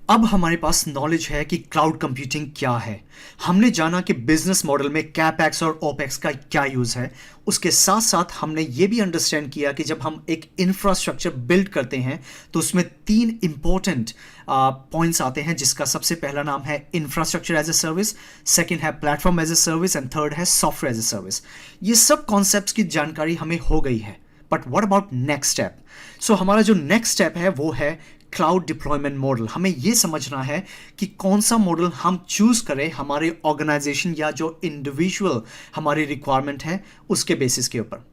अब हमारे पास नॉलेज है कि क्लाउड कंप्यूटिंग क्या है। हमने जाना कि बिजनेस मॉडल में कैपेक्स और ओपेक्स का क्या यूज़ है। उसके साथ साथ हमने ये भी अंडरस्टैंड किया कि जब हम एक इंफ्रास्ट्रक्चर बिल्ड करते हैं तो उसमें तीन इंपॉर्टेंट पॉइंट्स आते हैं, जिसका सबसे पहला नाम है infrastructure as a service, second है platform as a service and third है सॉफ्टवेयर एज ए सर्विस। ये सब कॉन्सेप्ट्स की जानकारी हमें हो गई है, but what about next step? So हमारा जो नेक्स्ट स्टेप है वो है क्लाउड डिप्लॉयमेंट मॉडल। हमें ये समझना है कि कौन सा मॉडल हम चूज करें हमारे ऑर्गेनाइजेशन या जो इंडिविजुअल हमारी रिक्वायरमेंट है उसके बेसिस के ऊपर।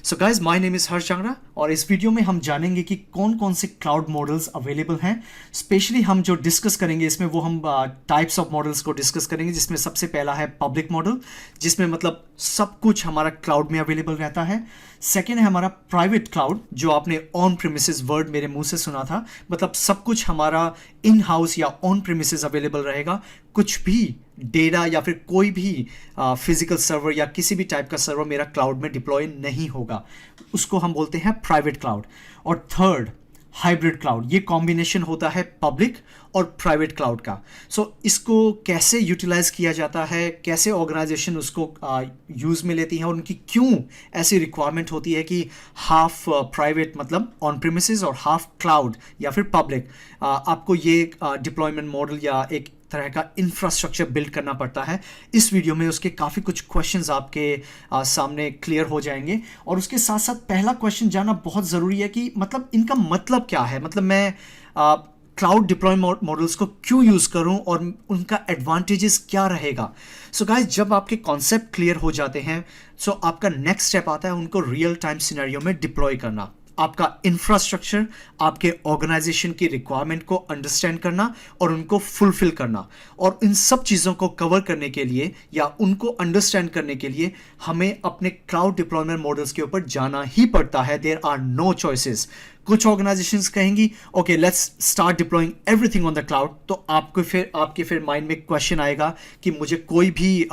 So guys, my name is Harsh Changra और इस वीडियो में हम जानेंगे कि कौन कौन से क्लाउड मॉडल्स अवेलेबल हैं। स्पेशली हम जो डिस्कस करेंगे इसमें वो हम टाइप्स ऑफ मॉडल्स को डिस्कस करेंगे, जिसमें सबसे पहला है पब्लिक मॉडल, जिसमें मतलब सब कुछ हमारा क्लाउड में अवेलेबल रहता है। सेकेंड है हमारा प्राइवेट क्लाउड, जो आपने ऑन प्रीमिसेस वर्ड मेरे मुंह से सुना था, मतलब सब कुछ हमारा इन हाउस या ऑन प्रीमिसेस अवेलेबल रहेगा। कुछ भी डेटा या फिर कोई भी फिजिकल सर्वर या किसी भी टाइप का सर्वर मेरा क्लाउड में डिप्लॉय नहीं होगा, उसको हम बोलते हैं प्राइवेट क्लाउड। और थर्ड, हाइब्रिड क्लाउड। ये कॉम्बिनेशन होता है पब्लिक और प्राइवेट क्लाउड का। सो इसको कैसे यूटिलाइज किया जाता है, कैसे ऑर्गेनाइजेशन उसको यूज़ में लेती है और उनकी क्यों ऐसी रिक्वायरमेंट होती है कि हाफ प्राइवेट मतलब ऑन प्रीमिसेस और हाफ क्लाउड या फिर पब्लिक आपको ये डिप्लॉयमेंट मॉडल या एक तरह का इंफ्रास्ट्रक्चर बिल्ड करना पड़ता है। इस वीडियो में उसके काफ़ी कुछ क्वेश्चंस आपके सामने क्लियर हो जाएंगे। और उसके साथ साथ पहला क्वेश्चन जानना बहुत ज़रूरी है कि मतलब इनका मतलब क्या है, मतलब मैं क्लाउड डिप्लॉयमेंट मॉडल्स को क्यों यूज़ करूं और उनका एडवांटेजेस क्या रहेगा। सो गाइस, जब आपके कॉन्सेप्ट क्लियर हो जाते हैं सो आपका नेक्स्ट स्टेप आता है उनको रियल टाइम सिनेरियो में डिप्लॉय करना। आपका इंफ्रास्ट्रक्चर आपके ऑर्गेनाइजेशन की रिक्वायरमेंट को अंडरस्टैंड करना और उनको फुलफिल करना। और इन सब चीज़ों को कवर करने के लिए या उनको अंडरस्टैंड करने के लिए हमें अपने क्लाउड डिप्लॉयमेंट मॉडल्स के ऊपर जाना ही पड़ता है। There are no choices. कुछ ऑर्गेनाइजेशंस कहेंगी okay let's start deploying everything on the cloud, तो आपके फिर माइंड में क्वेश्चन आएगा कि मुझे कोई भी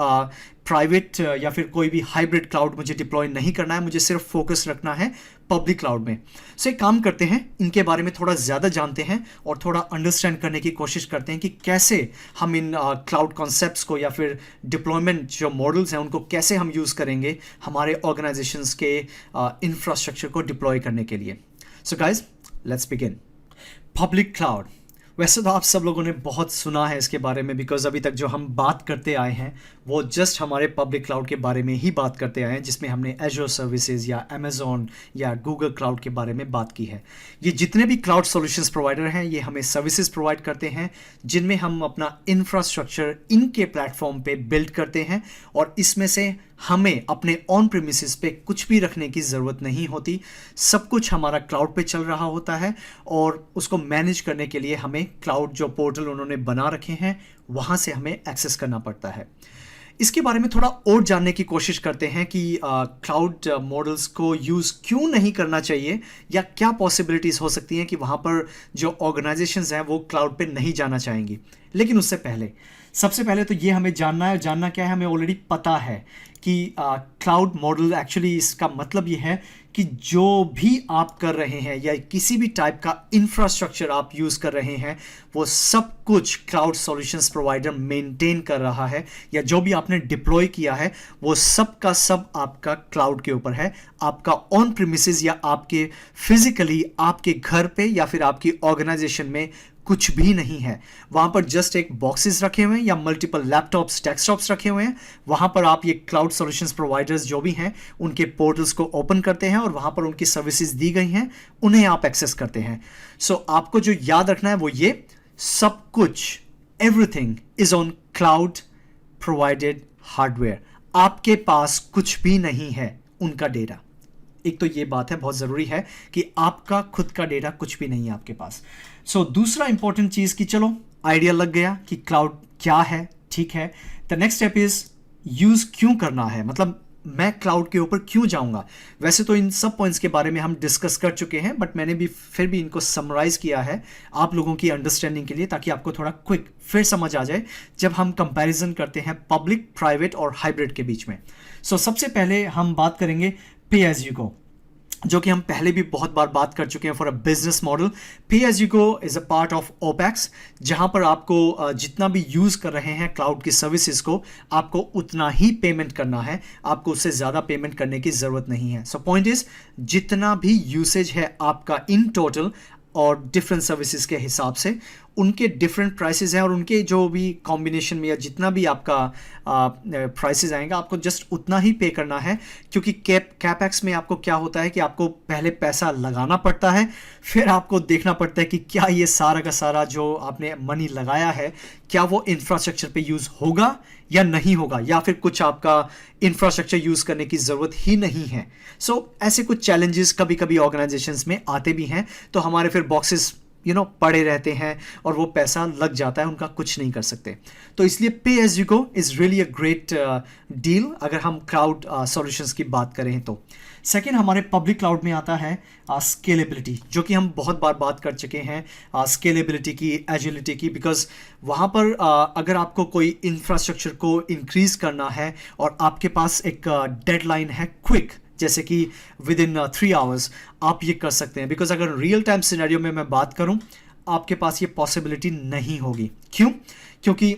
प्राइवेट या फिर कोई भी हाइब्रिड क्लाउड मुझे डिप्लॉय नहीं करना है, मुझे सिर्फ फोकस रखना है पब्लिक क्लाउड में। सो एक काम करते हैं, इनके बारे में थोड़ा ज़्यादा जानते हैं और थोड़ा अंडरस्टैंड करने की कोशिश करते हैं कि कैसे हम इन क्लाउड कॉन्सेप्ट्स को या फिर डिप्लॉयमेंट जो मॉडल्स हैं उनको कैसे हम यूज़ करेंगे हमारे ऑर्गेनाइजेशंस के इंफ्रास्ट्रक्चर को डिप्लॉय करने के लिए। So guys, let's begin. Public cloud, वैसे तो आप सब लोगों ने बहुत सुना है इसके बारे में, बिकॉज अभी तक जो हम बात करते आए हैं वो जस्ट हमारे पब्लिक क्लाउड के बारे में ही बात करते आए हैं, जिसमें हमने एजोर सर्विसेज या अमेजोन या गूगल क्लाउड के बारे में बात की है। ये जितने भी क्लाउड सॉल्यूशंस प्रोवाइडर हैं ये हमें सर्विसेज प्रोवाइड करते हैं जिनमें हम अपना इंफ्रास्ट्रक्चर इनके प्लेटफॉर्म पे बिल्ड करते हैं और इसमें से हमें अपने ऑन प्रीमिसेस पे कुछ भी रखने की ज़रूरत नहीं होती। सब कुछ हमारा क्लाउड पे चल रहा होता है और उसको मैनेज करने के लिए हमें क्लाउड जो पोर्टल उन्होंने बना रखे हैं वहाँ से हमें एक्सेस करना पड़ता है। इसके बारे में थोड़ा और जानने की कोशिश करते हैं कि क्लाउड मॉडल्स को यूज़ क्यों नहीं करना चाहिए या क्या पॉसिबिलिटीज़ हो सकती हैं कि वहाँ पर जो ऑर्गेनाइजेशंस हैं वो क्लाउड पे नहीं जाना चाहेंगी। लेकिन उससे पहले सबसे पहले तो ये हमें जानना है, जानना क्या है, हमें ऑलरेडी पता है कि क्लाउड मॉडल एक्चुअली इसका मतलब ये है कि जो भी आप कर रहे हैं या किसी भी टाइप का इंफ्रास्ट्रक्चर आप यूज़ कर रहे हैं वो सब कुछ क्लाउड सॉल्यूशंस प्रोवाइडर मेंटेन कर रहा है, या जो भी आपने डिप्लॉय किया है वो सब का सब आपका क्लाउड के ऊपर है। आपका ऑन प्रीमिसेस या आपके फिजिकली आपके घर पे या फिर आपकी ऑर्गेनाइजेशन में कुछ भी नहीं है। वहाँ पर जस्ट एक बॉक्सेस रखे हुए हैं या मल्टीपल लैपटॉप्स डेस्कटॉप्स रखे हुए हैं। वहाँ पर आप ये क्लाउड सॉल्यूशंस प्रोवाइडर्स जो भी हैं उनके पोर्टल्स को ओपन करते हैं और वहाँ पर उनकी सर्विसेज दी गई हैं, उन्हें आप एक्सेस करते हैं। सो आपको जो याद रखना है वो ये, सब कुछ everything is on cloud provided hardware. आपके पास कुछ भी नहीं है उनका डेटा। एक तो ये बात है बहुत ज़रूरी है कि आपका खुद का डेटा कुछ भी नहीं है आपके पास। सो दूसरा इंपॉर्टेंट चीज़ कि चलो आइडिया लग गया कि क्लाउड क्या है, ठीक है। The next step is use क्यों करना है, मतलब मैं क्लाउड के ऊपर क्यों जाऊंगा। वैसे तो इन सब पॉइंट्स के बारे में हम डिस्कस कर चुके हैं, बट मैंने भी फिर भी इनको समराइज किया है आप लोगों की अंडरस्टैंडिंग के लिए, ताकि आपको थोड़ा क्विक फिर समझ आ जाए जब हम कंपैरिजन करते हैं पब्लिक, प्राइवेट और हाइब्रिड के बीच में। सो सबसे पहले हम बात करेंगे पे एज यू गो। जो कि हम पहले भी बहुत बार बात कर चुके हैं for a business model. Pay as you go is a part of opex, जहां पर आपको जितना भी यूज़ कर रहे हैं क्लाउड की सर्विसेज को, आपको उतना ही पेमेंट करना है, आपको उससे ज़्यादा पेमेंट करने की ज़रूरत नहीं है। सो पॉइंट इज़, जितना भी यूसेज है आपका इन टोटल और डिफरेंट सर्विसेज के हिसाब से, उनके डिफरेंट प्राइसेस हैं, और उनके जो भी कॉम्बिनेशन में या जितना भी आपका प्राइसेस आएगा, आपको जस्ट उतना ही पे करना है। क्योंकि कैपेक्स में आपको क्या होता है कि आपको पहले पैसा लगाना पड़ता है, फिर आपको देखना पड़ता है कि क्या ये सारा का सारा जो आपने मनी लगाया है, क्या वो इंफ्रास्ट्रक्चर पे यूज़ होगा या नहीं होगा, या फिर कुछ आपका इंफ्रास्ट्रक्चर यूज़ करने की ज़रूरत ही नहीं है। सो ऐसे कुछ चैलेंजेस कभी कभी ऑर्गेनाइजेशंस में आते भी हैं, तो हमारे फिर बॉक्सेस पड़े रहते हैं और वो पैसा लग जाता है, उनका कुछ नहीं कर सकते। तो इसलिए pay as you go is really a great deal अगर हम क्लाउड सॉल्यूशंस की बात करें तो। सेकेंड, हमारे पब्लिक क्लाउड में आता है स्केलेबिलिटी, जो कि हम बहुत बार बात कर चुके हैं स्केलेबिलिटी की, एजिलिटी की। बिकॉज वहाँ पर अगर आपको कोई इंफ्रास्ट्रक्चर को इंक्रीज करना है और आपके पास एक डेडलाइन है क्विक, जैसे कि विद इन 3 आवर्स आप ये कर सकते हैं। बिकॉज अगर रियल टाइम सिनेरियो में मैं बात करूं, आपके पास ये पॉसिबिलिटी नहीं होगी। क्यों? क्योंकि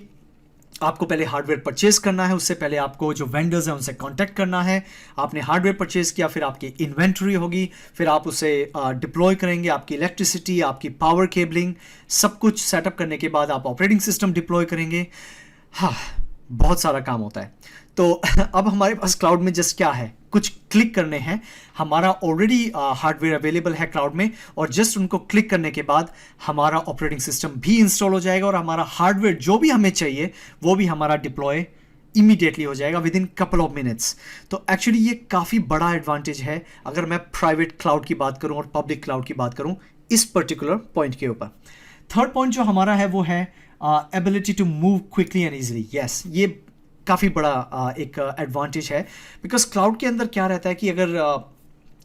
आपको पहले हार्डवेयर परचेज करना है, उससे पहले आपको जो वेंडर्स हैं उनसे कांटेक्ट करना है। आपने हार्डवेयर परचेज किया, फिर आपकी इन्वेंट्री होगी, फिर आप उसे डिप्लॉय करेंगे, आपकी इलेक्ट्रिसिटी, आपकी पावर केबलिंग, सब कुछ सेटअप करने के बाद आप ऑपरेटिंग सिस्टम डिप्लॉय करेंगे। हाँ, बहुत सारा काम होता है। तो अब हमारे पास क्लाउड में जस्ट क्या है, कुछ क्लिक करने हैं, हमारा ऑलरेडी हार्डवेयर अवेलेबल है क्लाउड में, और जस्ट उनको क्लिक करने के बाद हमारा ऑपरेटिंग सिस्टम भी इंस्टॉल हो जाएगा और हमारा हार्डवेयर जो भी हमें चाहिए वो भी हमारा डिप्लॉय इमीडिएटली हो जाएगा with in couple of minutes. तो एक्चुअली ये काफ़ी बड़ा एडवांटेज है अगर मैं प्राइवेट क्लाउड की बात करूं और पब्लिक क्लाउड की बात करूं इस पर्टिकुलर पॉइंट के ऊपर। थर्ड पॉइंट जो हमारा है वो है ability to move quickly and easily. Yes, ये काफ़ी बड़ा एक एडवांटेज है। बिकॉज क्लाउड के अंदर क्या रहता है कि अगर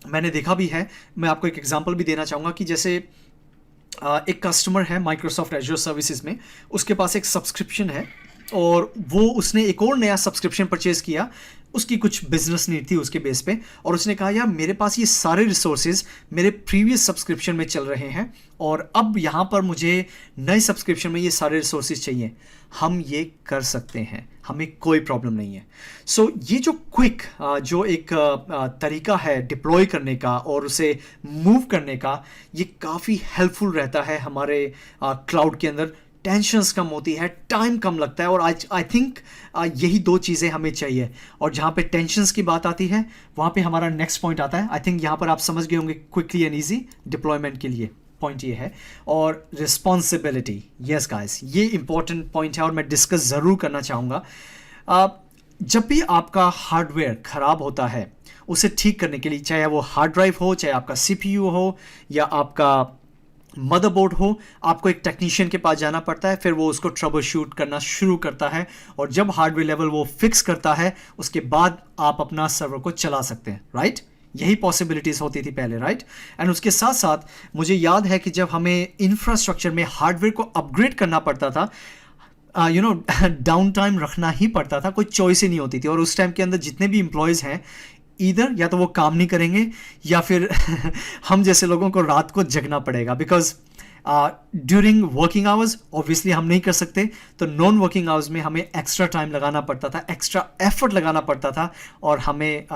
मैंने देखा भी है, मैं आपको एक एग्जांपल भी देना चाहूँगा कि जैसे एक कस्टमर है माइक्रोसॉफ्ट एजूर सर्विसेज में, उसके पास एक सब्सक्रिप्शन है और वो उसने एक और नया सब्सक्रिप्शन परचेज किया, उसकी कुछ बिजनेस नीड थी उसके बेस पे, और उसने कहा यार मेरे पास ये सारे रिसोर्सेज मेरे प्रीवियस सब्सक्रिप्शन में चल रहे हैं और अब यहाँ पर मुझे नए सब्सक्रिप्शन में ये सारे रिसोर्सेज चाहिए। हम ये कर सकते हैं, हमें कोई प्रॉब्लम नहीं है। सो ये जो क्विक जो एक तरीका है डिप्लॉय करने का और उसे मूव करने का, ये काफ़ी हेल्पफुल रहता है हमारे क्लाउड के अंदर। टेंशन्स कम होती है, टाइम कम लगता है, और आई थिंक यही दो चीज़ें हमें चाहिए। और जहाँ पे टेंशन्स की बात आती है वहाँ पे हमारा नेक्स्ट पॉइंट आता है। आई थिंक यहाँ पर आप समझ गए होंगे क्विकली एंड ईजी डिप्लॉयमेंट के लिए पॉइंट ये है। और रिस्पॉन्सिबिलिटी, यस गाइस, ये इंपॉर्टेंट पॉइंट है और मैं डिस्कस ज़रूर करना चाहूँगा। जब भी आपका हार्डवेयर ख़राब होता है, उसे ठीक करने के लिए, चाहे वो हार्ड ड्राइव हो, चाहे आपका CPU हो या आपका मदरबोर्ड हो, आपको एक टेक्नीशियन के पास जाना पड़ता है, फिर वो उसको ट्रबल शूट करना शुरू करता है, और जब हार्डवेयर लेवल वो फिक्स करता है उसके बाद आप अपना सर्वर को चला सकते हैं, राइट? यही पॉसिबिलिटीज़ होती थी पहले, राइट? एंड उसके साथ साथ मुझे याद है कि जब हमें इंफ्रास्ट्रक्चर में हार्डवेयर को अपग्रेड करना पड़ता था, डाउन टाइम रखना ही पड़ता था, कोई चॉइस ही नहीं होती थी। और उस टाइम के अंदर जितने भी एम्प्लॉयज़ हैं, इधर या तो वो काम नहीं करेंगे या फिर हम जैसे लोगों को रात को जगना पड़ेगा। Because during working hours obviously हम नहीं कर सकते, तो नॉन वर्किंग आवर्स में हमें एक्स्ट्रा टाइम लगाना पड़ता था, एक्स्ट्रा एफर्ट लगाना पड़ता था, और हमें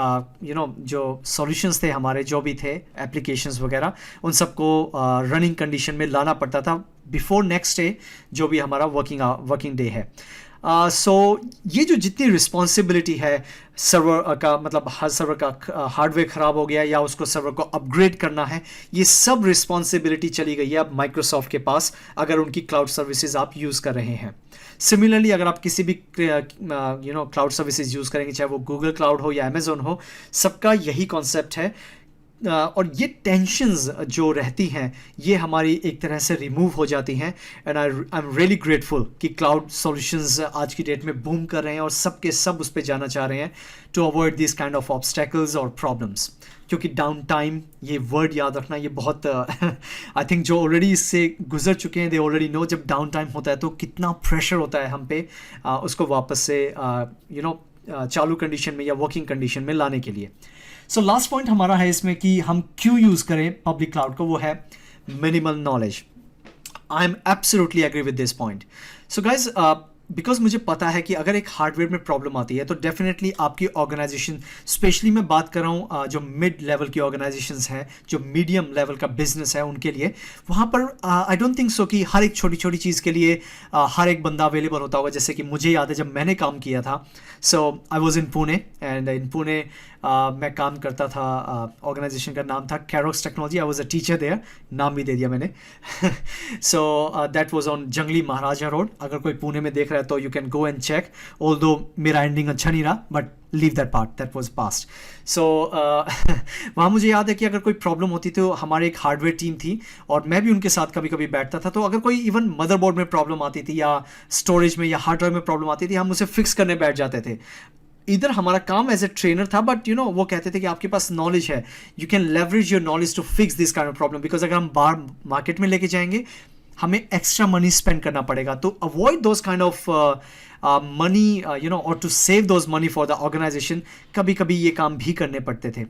जो सॉल्यूशंस थे हमारे, जो भी थे एप्लीकेशंस वगैरह, उन सबको रनिंग कंडीशन में लाना पड़ता था बिफोर नेक्स्ट डे जो भी हमारा वर्किंग डे है। सो ये जो जितनी रिस्पॉन्सिबिलिटी है सर्वर का, मतलब हर सर्वर का हार्डवेयर ख़राब हो गया या उसको सर्वर को अपग्रेड करना है, ये सब रिस्पॉन्सिबिलिटी चली गई है अब माइक्रोसॉफ्ट के पास, अगर उनकी क्लाउड सर्विसेज आप यूज़ कर रहे हैं। सिमिलरली अगर आप किसी भी क्लाउड सर्विसेज यूज़ करेंगे, चाहे वो गूगल क्लाउड हो या अमेजोन हो, सबका यही कॉन्सेप्ट है। और ये टेंशन्स जो रहती हैं ये हमारी एक तरह से रिमूव हो जाती हैं। And I am really grateful कि क्लाउड सॉल्यूशंस आज की डेट में बूम कर रहे हैं और सब के सब उस पर जाना चाह रहे हैं to avoid this kind of obstacles और प्रॉब्लम्स। क्योंकि डाउन टाइम, ये वर्ड याद रखना, ये बहुत आई थिंक जो ऑलरेडी इससे गुजर चुके हैं दे ऑलरेडी नो, जब डाउन टाइम होता है तो कितना प्रेशर होता है हम पे उसको वापस से चालू कंडीशन में या वर्किंग कंडीशन में लाने के लिए। सो लास्ट पॉइंट हमारा है इसमें कि हम क्यों यूज़ करें पब्लिक क्लाउड को, वो है minimal knowledge. I am absolutely agree with this point. So guys, because मुझे पता है कि अगर एक हार्डवेयर में प्रॉब्लम आती है तो डेफिनेटली आपकी ऑर्गेनाइजेशन, स्पेशली मैं बात कर रहा हूँ जो मिड लेवल की ऑर्गेनाइजेशंस हैं, जो मीडियम लेवल का बिजनेस है, उनके लिए वहाँ पर आई डोंट थिंक सो कि हर एक छोटी छोटी चीज़ के लिए हर एक बंदा अवेलेबल होता होगा. जैसे कि मुझे याद है जब मैंने काम किया था, so I was in Pune, and in Pune मैं काम करता था, ऑर्गेनाइजेशन का नाम था कैरोक्स technology. I was a teacher there, नाम भी दे दिया मैंने. सो दैट वॉज ऑन जंगली महाराजा रोड. अगर कोई पुणे में देख रहा है तो you can go and check, although मेरा एंडिंग अच्छा नहीं रहा, but leave that part, that was past. So वहाँ मुझे याद है कि अगर कोई प्रॉब्लम होती तो हमारे एक हार्डवेयर टीम थी और मैं भी उनके साथ कभी कभी बैठता था. तो अगर कोई इवन मदरबोर्ड में प्रॉब्लम आती थी या स्टोरेज में या हार्ड ड्राइव में प्रॉब्लम आती थी, हम उसे फिक्स करने बैठ जाते थे. इधर हमारा काम एज ए ट्रेनर था, बट वो कहते थे कि आपके पास नॉलेज है, you can leverage your knowledge to fix this kind of problem, because अगर हम बाहर मार्केट में लेके जाएंगे हमें एक्स्ट्रा मनी स्पेंड करना पड़ेगा. तो avoid those kind of money और to save those money for the organisation, कभी कभी ये काम भी करने पड़ते थे.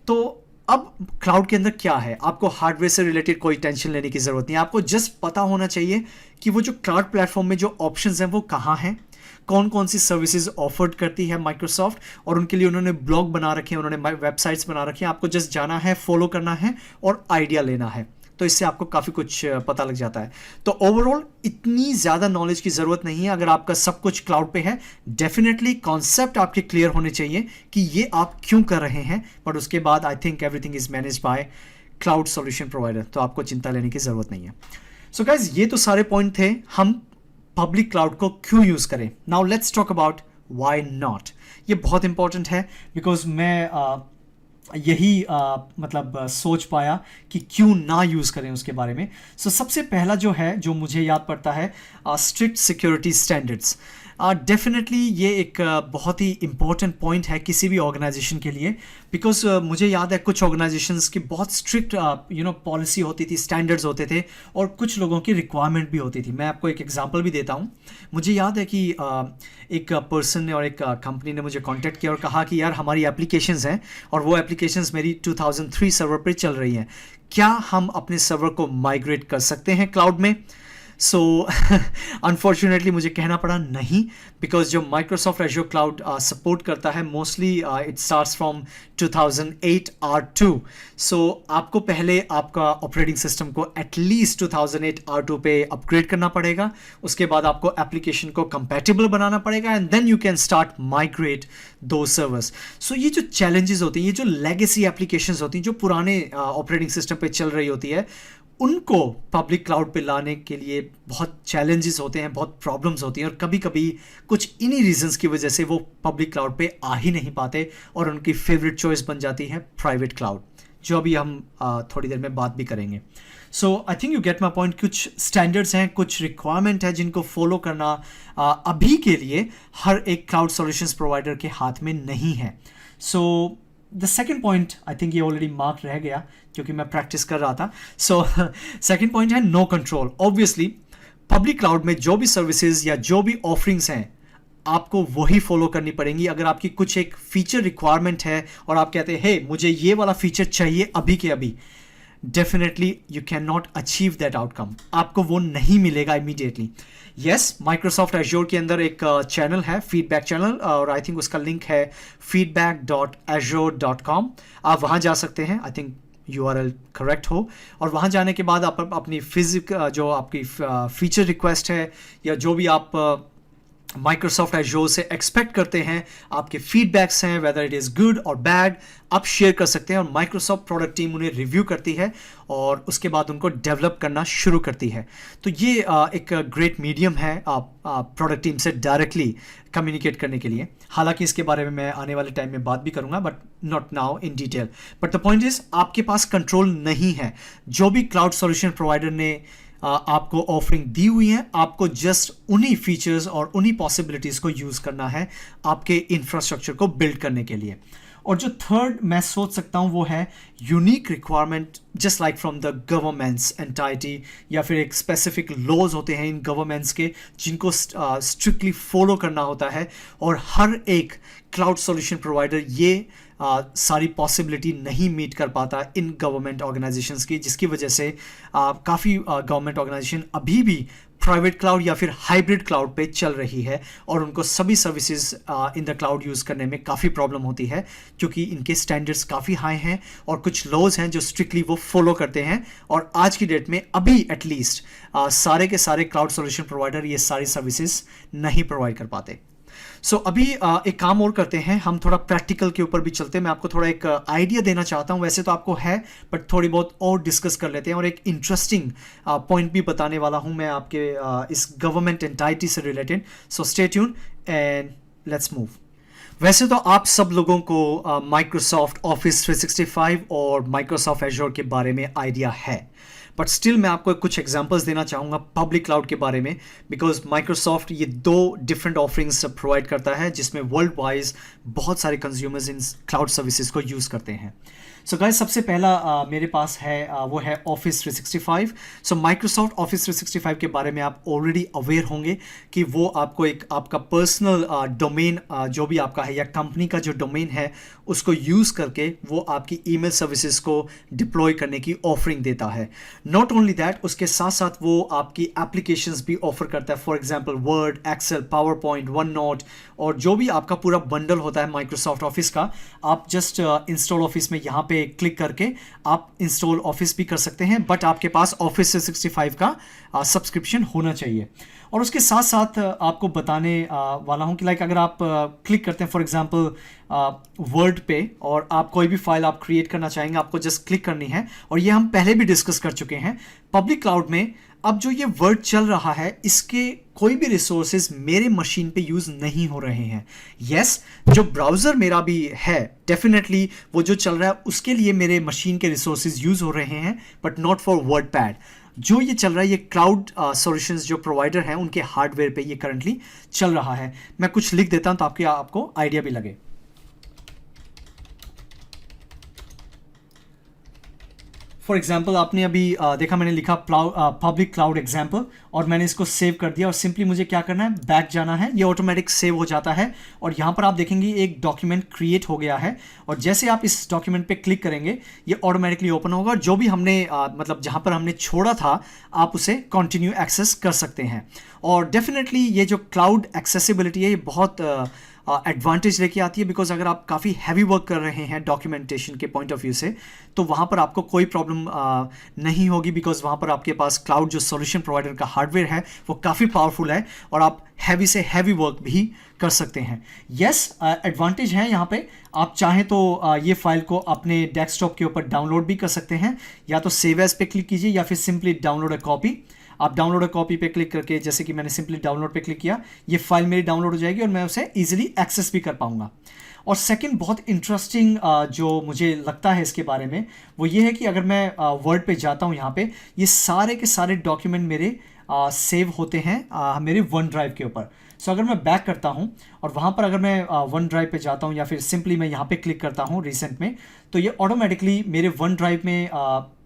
तो अब क्लाउड के अंदर क्या है, आपको हार्डवेयर से रिलेटेड कोई टेंशन लेने की ज़रूरत नहीं है. आपको जस्ट पता होना चाहिए कि वो जो क्लाउड प्लेटफॉर्म में जो ऑप्शंस हैं वो कहाँ हैं, कौन कौन सी सर्विसेज ऑफर्ड करती है माइक्रोसॉफ्ट, और उनके लिए उन्होंने ब्लॉग बना रखे हैं, उन्होंने वेबसाइट्स बना रखी हैं. आपको जस्ट जाना है, फॉलो करना है और आइडिया लेना है. तो इससे आपको काफ़ी कुछ पता लग जाता है. तो ओवरऑल इतनी ज़्यादा नॉलेज की ज़रूरत नहीं है अगर आपका सब कुछ क्लाउड पे है. डेफिनेटली कॉन्सेप्ट आपके क्लियर होने चाहिए कि ये आप क्यों कर रहे हैं, बट उसके बाद I think everything is manage by cloud solution provider, तो आपको चिंता लेने की ज़रूरत नहीं है. सो गाइज, ये तो सारे पॉइंट थे हम पब्लिक क्लाउड को क्यों यूज़ करें. Now let's talk about why not. ये बहुत इंपॉर्टेंट है बिकॉज मैं यही सोच पाया कि क्यों ना यूज़ करें उसके बारे में. सो सबसे पहला जो है, जो मुझे याद पड़ता है, स्ट्रिक्ट सिक्योरिटी स्टैंडर्ड्स. डेफिनेटली ये एक बहुत ही इम्पॉर्टेंट पॉइंट है किसी भी ऑर्गेनाइजेशन के लिए, बिकॉज मुझे याद है कुछ ऑर्गेनाइजेशंस की बहुत स्ट्रिक्ट पॉलिसी होती थी, स्टैंडर्ड्स होते थे, और कुछ लोगों की रिक्वायरमेंट भी होती थी. मैं आपको एक एग्जांपल भी देता हूँ. मुझे याद है कि एक पर्सन ने और एक कंपनी ने मुझे कांटेक्ट किया और कहा कि यार हमारी एप्लीकेशंस हैं और वो एप्लीकेशंस मेरी 2003 सर्वर पे चल रही हैं, क्या हम अपने सर्वर को माइग्रेट कर सकते हैं क्लाउड में. सो अनफॉर्चुनेटली मुझे कहना पड़ा नहीं, बिकॉज जो माइक्रोसॉफ्ट एज्योर क्लाउड सपोर्ट करता है mostly it starts from 2008 R2. सो आपको पहले आपका ऑपरेटिंग सिस्टम को एटलीस्ट 2008 R2 पे अपग्रेड करना पड़ेगा, उसके बाद आपको एप्लीकेशन को कंपैटिबल बनाना पड़ेगा, and then you can start migrate to servers. So ये जो चैलेंजेस होती हैं, ये जो लेगेसी एप्लीकेशंस होती हैं जो पुराने ऑपरेटिंग सिस्टम पे चल रही होती है, उनको पब्लिक क्लाउड पे लाने के लिए बहुत चैलेंजेस होते हैं, बहुत प्रॉब्लम्स होती हैं, और कभी कभी कुछ इन्हीं रीजंस की वजह से वो पब्लिक क्लाउड पे आ ही नहीं पाते और उनकी फेवरेट चॉइस बन जाती है प्राइवेट क्लाउड, जो अभी हम थोड़ी देर में बात भी करेंगे. So I think you get my point. कुछ स्टैंडर्ड्स हैं, कुछ रिक्वायरमेंट है जिनको फॉलो करना अभी के लिए हर एक क्लाउड सॉल्यूशंस प्रोवाइडर के हाथ में नहीं है. So the second point, I think ये ऑलरेडी मार्क रह गया क्योंकि मैं प्रैक्टिस कर रहा था. सो सेकेंड पॉइंट है no control. Obviously public cloud में जो भी सर्विसेज या जो भी ऑफरिंग्स हैं आपको वही फॉलो करनी पड़ेंगी. अगर आपकी कुछ एक फीचर रिक्वायरमेंट है और आप कहते हैं हे मुझे ये वाला फीचर चाहिए अभी के अभी, definitely you can not achieve that outcome, आपको वो नहीं मिलेगा इमीडिएटली. यस, माइक्रोसॉफ्ट एज्योर के अंदर एक चैनल है, फीडबैक चैनल, और आई थिंक उसका लिंक है feedback.azure.com. आप वहाँ जा सकते हैं, आई थिंक URL करेक्ट हो, और वहाँ जाने के बाद आप अपनी जो आपकी फीचर रिक्वेस्ट है या जो भी आप माइक्रोसॉफ्ट एज्योर से एक्सपेक्ट करते हैं, आपके फीडबैक्स हैं, वेदर इट इज़ गुड और बैड, आप शेयर कर सकते हैं, और माइक्रोसॉफ्ट प्रोडक्ट टीम उन्हें रिव्यू करती है और उसके बाद उनको डेवलप करना शुरू करती है. तो ये एक ग्रेट मीडियम है प्रोडक्ट टीम से डायरेक्टली कम्युनिकेट करने के लिए. हालांकि इसके बारे में मैं आने वाले टाइम में बात भी करूंगा, but not now in detail. But the point is आपके पास कंट्रोल नहीं है. जो भी क्लाउड सॉल्यूशन प्रोवाइडर ने आपको ऑफरिंग दी हुई है, आपको जस्ट उन्हीं फीचर्स और उन्हीं पॉसिबिलिटीज़ को यूज़ करना है आपके इंफ्रास्ट्रक्चर को बिल्ड करने के लिए. और जो थर्ड मैं सोच सकता हूँ वो है unique requirement, just like from the governments entity, या फिर एक स्पेसिफिक लॉज होते हैं इन गवर्नमेंट्स के जिनको स्ट्रिक्टली फॉलो करना होता है, और हर एक क्लाउड सॉल्यूशन प्रोवाइडर ये सारी पॉसिबिलिटी नहीं मीट कर पाता इन गवर्नमेंट ऑर्गेनाइजेशंस की, जिसकी वजह से काफ़ी गवर्नमेंट ऑर्गेनाइजेशन अभी भी प्राइवेट क्लाउड या फिर हाइब्रिड क्लाउड पे चल रही है और उनको सभी services in the cloud use करने में काफ़ी प्रॉब्लम होती है, क्योंकि इनके स्टैंडर्ड्स काफ़ी हाई हैं और कुछ लॉज हैं जो स्ट्रिक्टली वो फॉलो करते हैं। और आज की डेट में अभी एटलीस्ट सारे के सारे क्लाउड सॉल्यूशन प्रोवाइडर ये सारी सर्विसेज नहीं प्रोवाइड कर पाते। सो अभी एक काम और करते हैं, हम थोड़ा प्रैक्टिकल के ऊपर भी चलते हैं। मैं आपको थोड़ा एक आइडिया देना चाहता हूं, वैसे तो आपको है बट थोड़ी बहुत और डिस्कस कर लेते हैं और एक इंटरेस्टिंग पॉइंट भी बताने वाला हूं मैं आपके इस गवर्नमेंट एंटाइटी से related. So stay tune and let's move. वैसे तो आप सब लोगों को माइक्रोसॉफ्ट ऑफिस 365 और माइक्रोसॉफ्ट एजोर के बारे में आइडिया है, बट स्टिल मैं आपको कुछ एग्जांपल्स देना चाहूँगा पब्लिक क्लाउड के बारे में, बिकॉज माइक्रोसॉफ्ट ये 2 डिफरेंट ऑफरिंग्स प्रोवाइड करता है जिसमें वर्ल्ड वाइज बहुत सारे कंज्यूमर्स इन क्लाउड सर्विसेज को यूज़ करते हैं। सो गाइस, सबसे पहला मेरे पास है वो है ऑफिस 365। सो माइक्रोसॉफ्ट ऑफिस 365 के बारे में आप ऑलरेडी अवेयर होंगे कि वो आपको एक आपका पर्सनल डोमेन जो भी आपका है या कंपनी का जो डोमेन है उसको यूज़ करके वो आपकी ईमेल सर्विसेज को डिप्लॉय करने की ऑफरिंग देता है। नॉट ओनली दैट, उसके साथ साथ वो आपकी एप्लीकेशंस भी ऑफर करता है, for example Word, Excel, PowerPoint, OneNote और जो भी आपका पूरा बंडल होता है माइक्रोसॉफ्ट ऑफिस का, आप जस्ट इंस्टॉल ऑफिस में यहाँ पे क्लिक करके आप इंस्टॉल ऑफिस भी कर सकते हैं, बट आपके पास ऑफिस 365 का सब्सक्रिप्शन होना चाहिए। और उसके साथ साथ आपको बताने वाला हूँ कि लाइक अगर आप क्लिक करते हैं फॉर एग्जांपल वर्ड पे और आप कोई भी फाइल आप क्रिएट करना चाहेंगे, आपको जस्ट क्लिक करनी है। और ये हम पहले भी डिस्कस कर चुके हैं, पब्लिक क्लाउड में अब जो ये वर्ड चल रहा है इसके कोई भी रिसोर्सेज मेरे मशीन पे यूज़ नहीं हो रहे हैं। यस, जो ब्राउज़र मेरा भी है डेफिनेटली वो जो चल रहा है उसके लिए मेरे मशीन के रिसोर्सेज यूज़ हो रहे हैं, but not for word pad. जो ये चल रहा है ये क्लाउड सॉल्यूशंस जो प्रोवाइडर हैं उनके हार्डवेयर पे ये करंटली चल रहा है। मैं कुछ लिख देता हूँ तो आपको आइडिया भी लगे। फॉर एग्जाम्पल आपने अभी देखा, मैंने लिखा पब्लिक क्लाउड एग्जाम्पल और मैंने इसको सेव कर दिया और सिंपली मुझे क्या करना है, बैक जाना है, ये ऑटोमेटिक सेव हो जाता है और यहाँ पर आप देखेंगे एक डॉक्यूमेंट क्रिएट हो गया है और जैसे आप इस डॉक्यूमेंट पे क्लिक करेंगे ये ऑटोमेटिकली ओपन होगा और जो भी हमने मतलब जहाँ पर हमने छोड़ा था आप उसे कंटिन्यू एक्सेस कर सकते हैं। और डेफिनेटली ये जो क्लाउड एक्सेसिबिलिटी है ये बहुत एडवांटेज लेके आती है, बिकॉज अगर आप काफ़ी हैवी वर्क कर रहे हैं डॉक्यूमेंटेशन के पॉइंट ऑफ व्यू से तो वहाँ पर आपको कोई प्रॉब्लम नहीं होगी, बिकॉज वहाँ पर आपके पास क्लाउड जो सॉल्यूशन प्रोवाइडर का हार्डवेयर है वो काफ़ी पावरफुल है और आप हैवी से हैवी वर्क भी कर सकते हैं। यस, एडवांटेज है यहाँ पे, आप चाहें तो ये फाइल को अपने डेस्कटॉप के ऊपर डाउनलोड भी कर सकते हैं, या तो सेव एज पे क्लिक कीजिए या फिर सिंपली डाउनलोड अ कॉपी। आप डाउनलोड अ कॉपी पे क्लिक करके, जैसे कि मैंने सिंपली डाउनलोड पे क्लिक किया, ये फाइल मेरी डाउनलोड हो जाएगी और मैं उसे इजीली एक्सेस भी कर पाऊंगा। और सेकंड बहुत इंटरेस्टिंग जो मुझे लगता है इसके बारे में वो ये है कि अगर मैं वर्ड पे जाता हूँ यहाँ पे ये सारे के सारे डॉक्यूमेंट मेरे सेव होते हैं मेरे वन ड्राइव के ऊपर। सो अगर मैं बैक करता हूँ और वहाँ पर अगर मैं वन ड्राइव पे जाता हूँ या फिर सिंपली मैं यहाँ पे क्लिक करता हूँ रिसेंट में, तो ये ऑटोमेटिकली मेरे वन ड्राइव में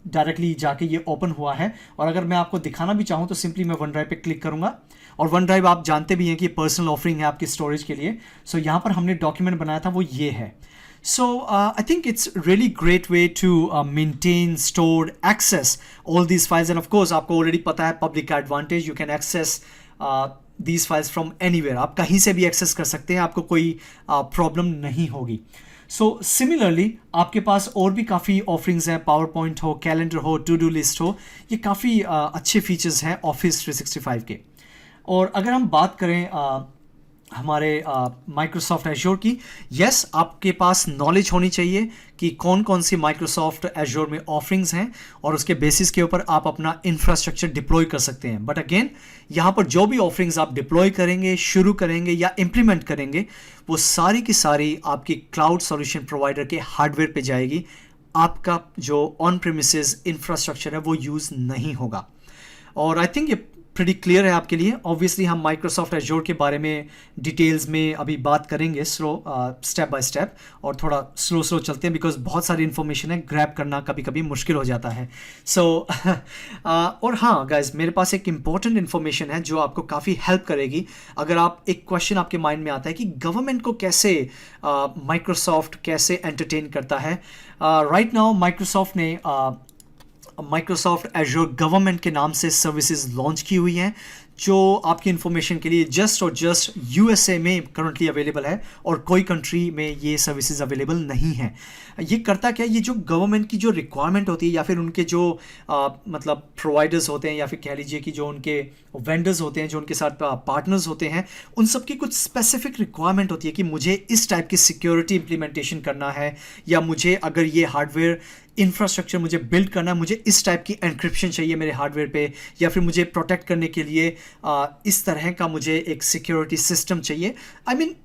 डायरेक्टली जाके ये ओपन हुआ है। और अगर मैं आपको दिखाना भी चाहूँ तो सिंपली मैं वन ड्राइव पे क्लिक करूँगा और वन ड्राइव आप जानते भी हैं कि पर्सनल ऑफरिंग है आपकी स्टोरेज के लिए। सो यहाँ पर हमने डॉक्यूमेंट बनाया था वो ये है। So I think it's really great way to maintain, store, access all these files, and of course आपको already पता है public advantage, you can access these files from anywhere, आप कहीं से भी access कर सकते हैं, आपको कोई problem नहीं होगी। सो सिमिलरली आपके पास और भी काफ़ी ऑफरिंग्स हैं, पावर पॉइंट हो, कैलेंडर हो, टू डू लिस्ट हो, ये काफ़ी अच्छे फीचर्स हैं ऑफिस 365 के। और अगर हम बात करें हमारे माइक्रोसॉफ्ट एजोर की, यस आपके पास नॉलेज होनी चाहिए कि कौन कौन सी माइक्रोसॉफ्ट एजोर में ऑफरिंग्स हैं और उसके बेसिस के ऊपर आप अपना इंफ्रास्ट्रक्चर डिप्लॉय कर सकते हैं। बट अगेन यहाँ पर जो भी ऑफरिंग्स आप डिप्लॉय करेंगे, शुरू करेंगे या इम्प्लीमेंट करेंगे वो सारी की सारी आपकी क्लाउड सॉल्यूशन प्रोवाइडर के हार्डवेयर पे जाएगी, आपका जो ऑन प्रीमिसेस इंफ्रास्ट्रक्चर है वो यूज़ नहीं होगा। और आई थिंक ये प्रीटी क्लियर है आपके लिए? ऑब्वियसली हम माइक्रोसॉफ्ट एज्योर के बारे में डिटेल्स में अभी बात करेंगे स्टेप बाय स्टेप, और थोड़ा स्लो चलते हैं बिकॉज बहुत सारी इन्फॉर्मेशन है, ग्रैब करना कभी कभी मुश्किल हो जाता है। और हाँ गाइज, मेरे पास एक इम्पॉर्टेंट इन्फॉर्मेशन है जो आपको काफ़ी हेल्प करेगी अगर आप एक क्वेश्चन आपके माइंड में आता है कि गवर्नमेंट को कैसे माइक्रोसॉफ्ट कैसे एंटरटेन करता है। राइट नाउ माइक्रोसॉफ्ट ने माइक्रोसॉफ्ट एज्योर गवर्नमेंट के नाम से सर्विसेज लॉन्च की हुई हैं, जो आपकी इन्फॉर्मेशन के लिए जस्ट यूएसए में करंटली अवेलेबल है और कोई कंट्री में ये सर्विसेज अवेलेबल नहीं है। ये करता क्या, ये जो गवर्नमेंट की जो रिक्वायरमेंट होती है या फिर उनके जो मतलब प्रोवाइडर्स होते हैं या फिर कह लीजिए कि जो उनके वेंडर्स होते हैं, जो उनके साथ पार्टनर्स होते हैं, उन सब की कुछ स्पेसिफिक रिक्वायरमेंट होती है कि मुझे इस टाइप की सिक्योरिटी इंप्लीमेंटेशन करना है, या मुझे अगर ये हार्डवेयर इंफ्रास्ट्रक्चर मुझे बिल्ड करना है, मुझे इस टाइप की एन्क्रिप्शन चाहिए मेरे हार्डवेयर पे, या फिर मुझे प्रोटेक्ट करने के लिए इस तरह का मुझे एक सिक्योरिटी सिस्टम चाहिए। I mean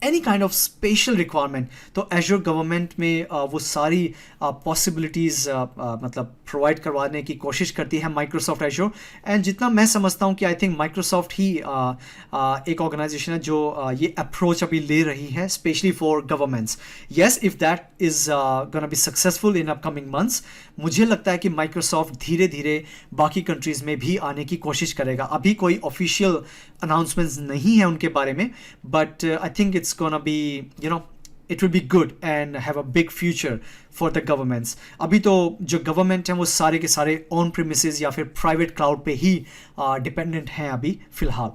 any kind of special requirement, तो एज्योर गवर्नमेंट में वो सारी पॉसिबिलिटीज़ मतलब प्रोवाइड करवाने की कोशिश करती है माइक्रोसॉफ्ट एज्योर। एंड जितना मैं समझता हूँ कि आई थिंक माइक्रोसॉफ्ट ही एक ऑर्गेनाइजेशन है जो ये अप्रोच अभी ले रही है specially for governments. Yes, if that is gonna be successful in upcoming months, मुझे लगता है कि माइक्रोसॉफ्ट धीरे धीरे बाकी कंट्रीज़ में भी आने की कोशिश करेगा। अभी कोई ऑफिशियल अनाउंसमेंट्स नहीं है उनके बारे में, but I think it's gonna B it will be good and have a big future for the governments. अभी तो जो गवर्नमेंट है वो सारे के सारे ऑन प्रीमिसेस या फिर प्राइवेट क्लाउड पे ही डिपेंडेंट हैं अभी फ़िलहाल।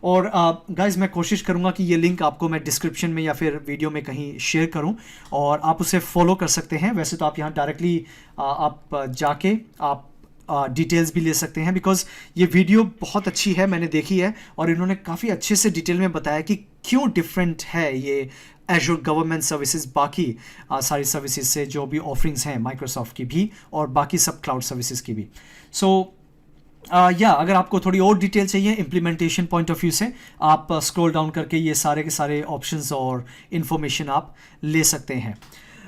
और गाइज मैं कोशिश करूँगा कि ये लिंक आपको मैं डिस्क्रिप्शन में या फिर वीडियो में कहीं शेयर करूँ और आप उसे फॉलो कर सकते हैं। वैसे तो आप यहाँ डायरेक्टली आप जाके आप डिटेल्स भी ले सकते हैं, बिकॉज ये वीडियो बहुत अच्छी है, मैंने देखी है और इन्होंने काफ़ी अच्छे से डिटेल में बताया कि क्यों डिफरेंट है ये एज्योर गवर्नमेंट सर्विसेज बाकी सारी सर्विसेज से, जो भी ऑफरिंग्स हैं माइक्रोसॉफ्ट की भी और बाकी सब क्लाउड सर्विसेज की भी। सो या अगर आपको थोड़ी और डिटेल चाहिए इम्प्लीमेंटेशन पॉइंट ऑफ व्यू से, आप स्क्रॉल डाउन करके ये सारे के सारे ऑप्शंस और इन्फॉर्मेशन आप ले सकते हैं।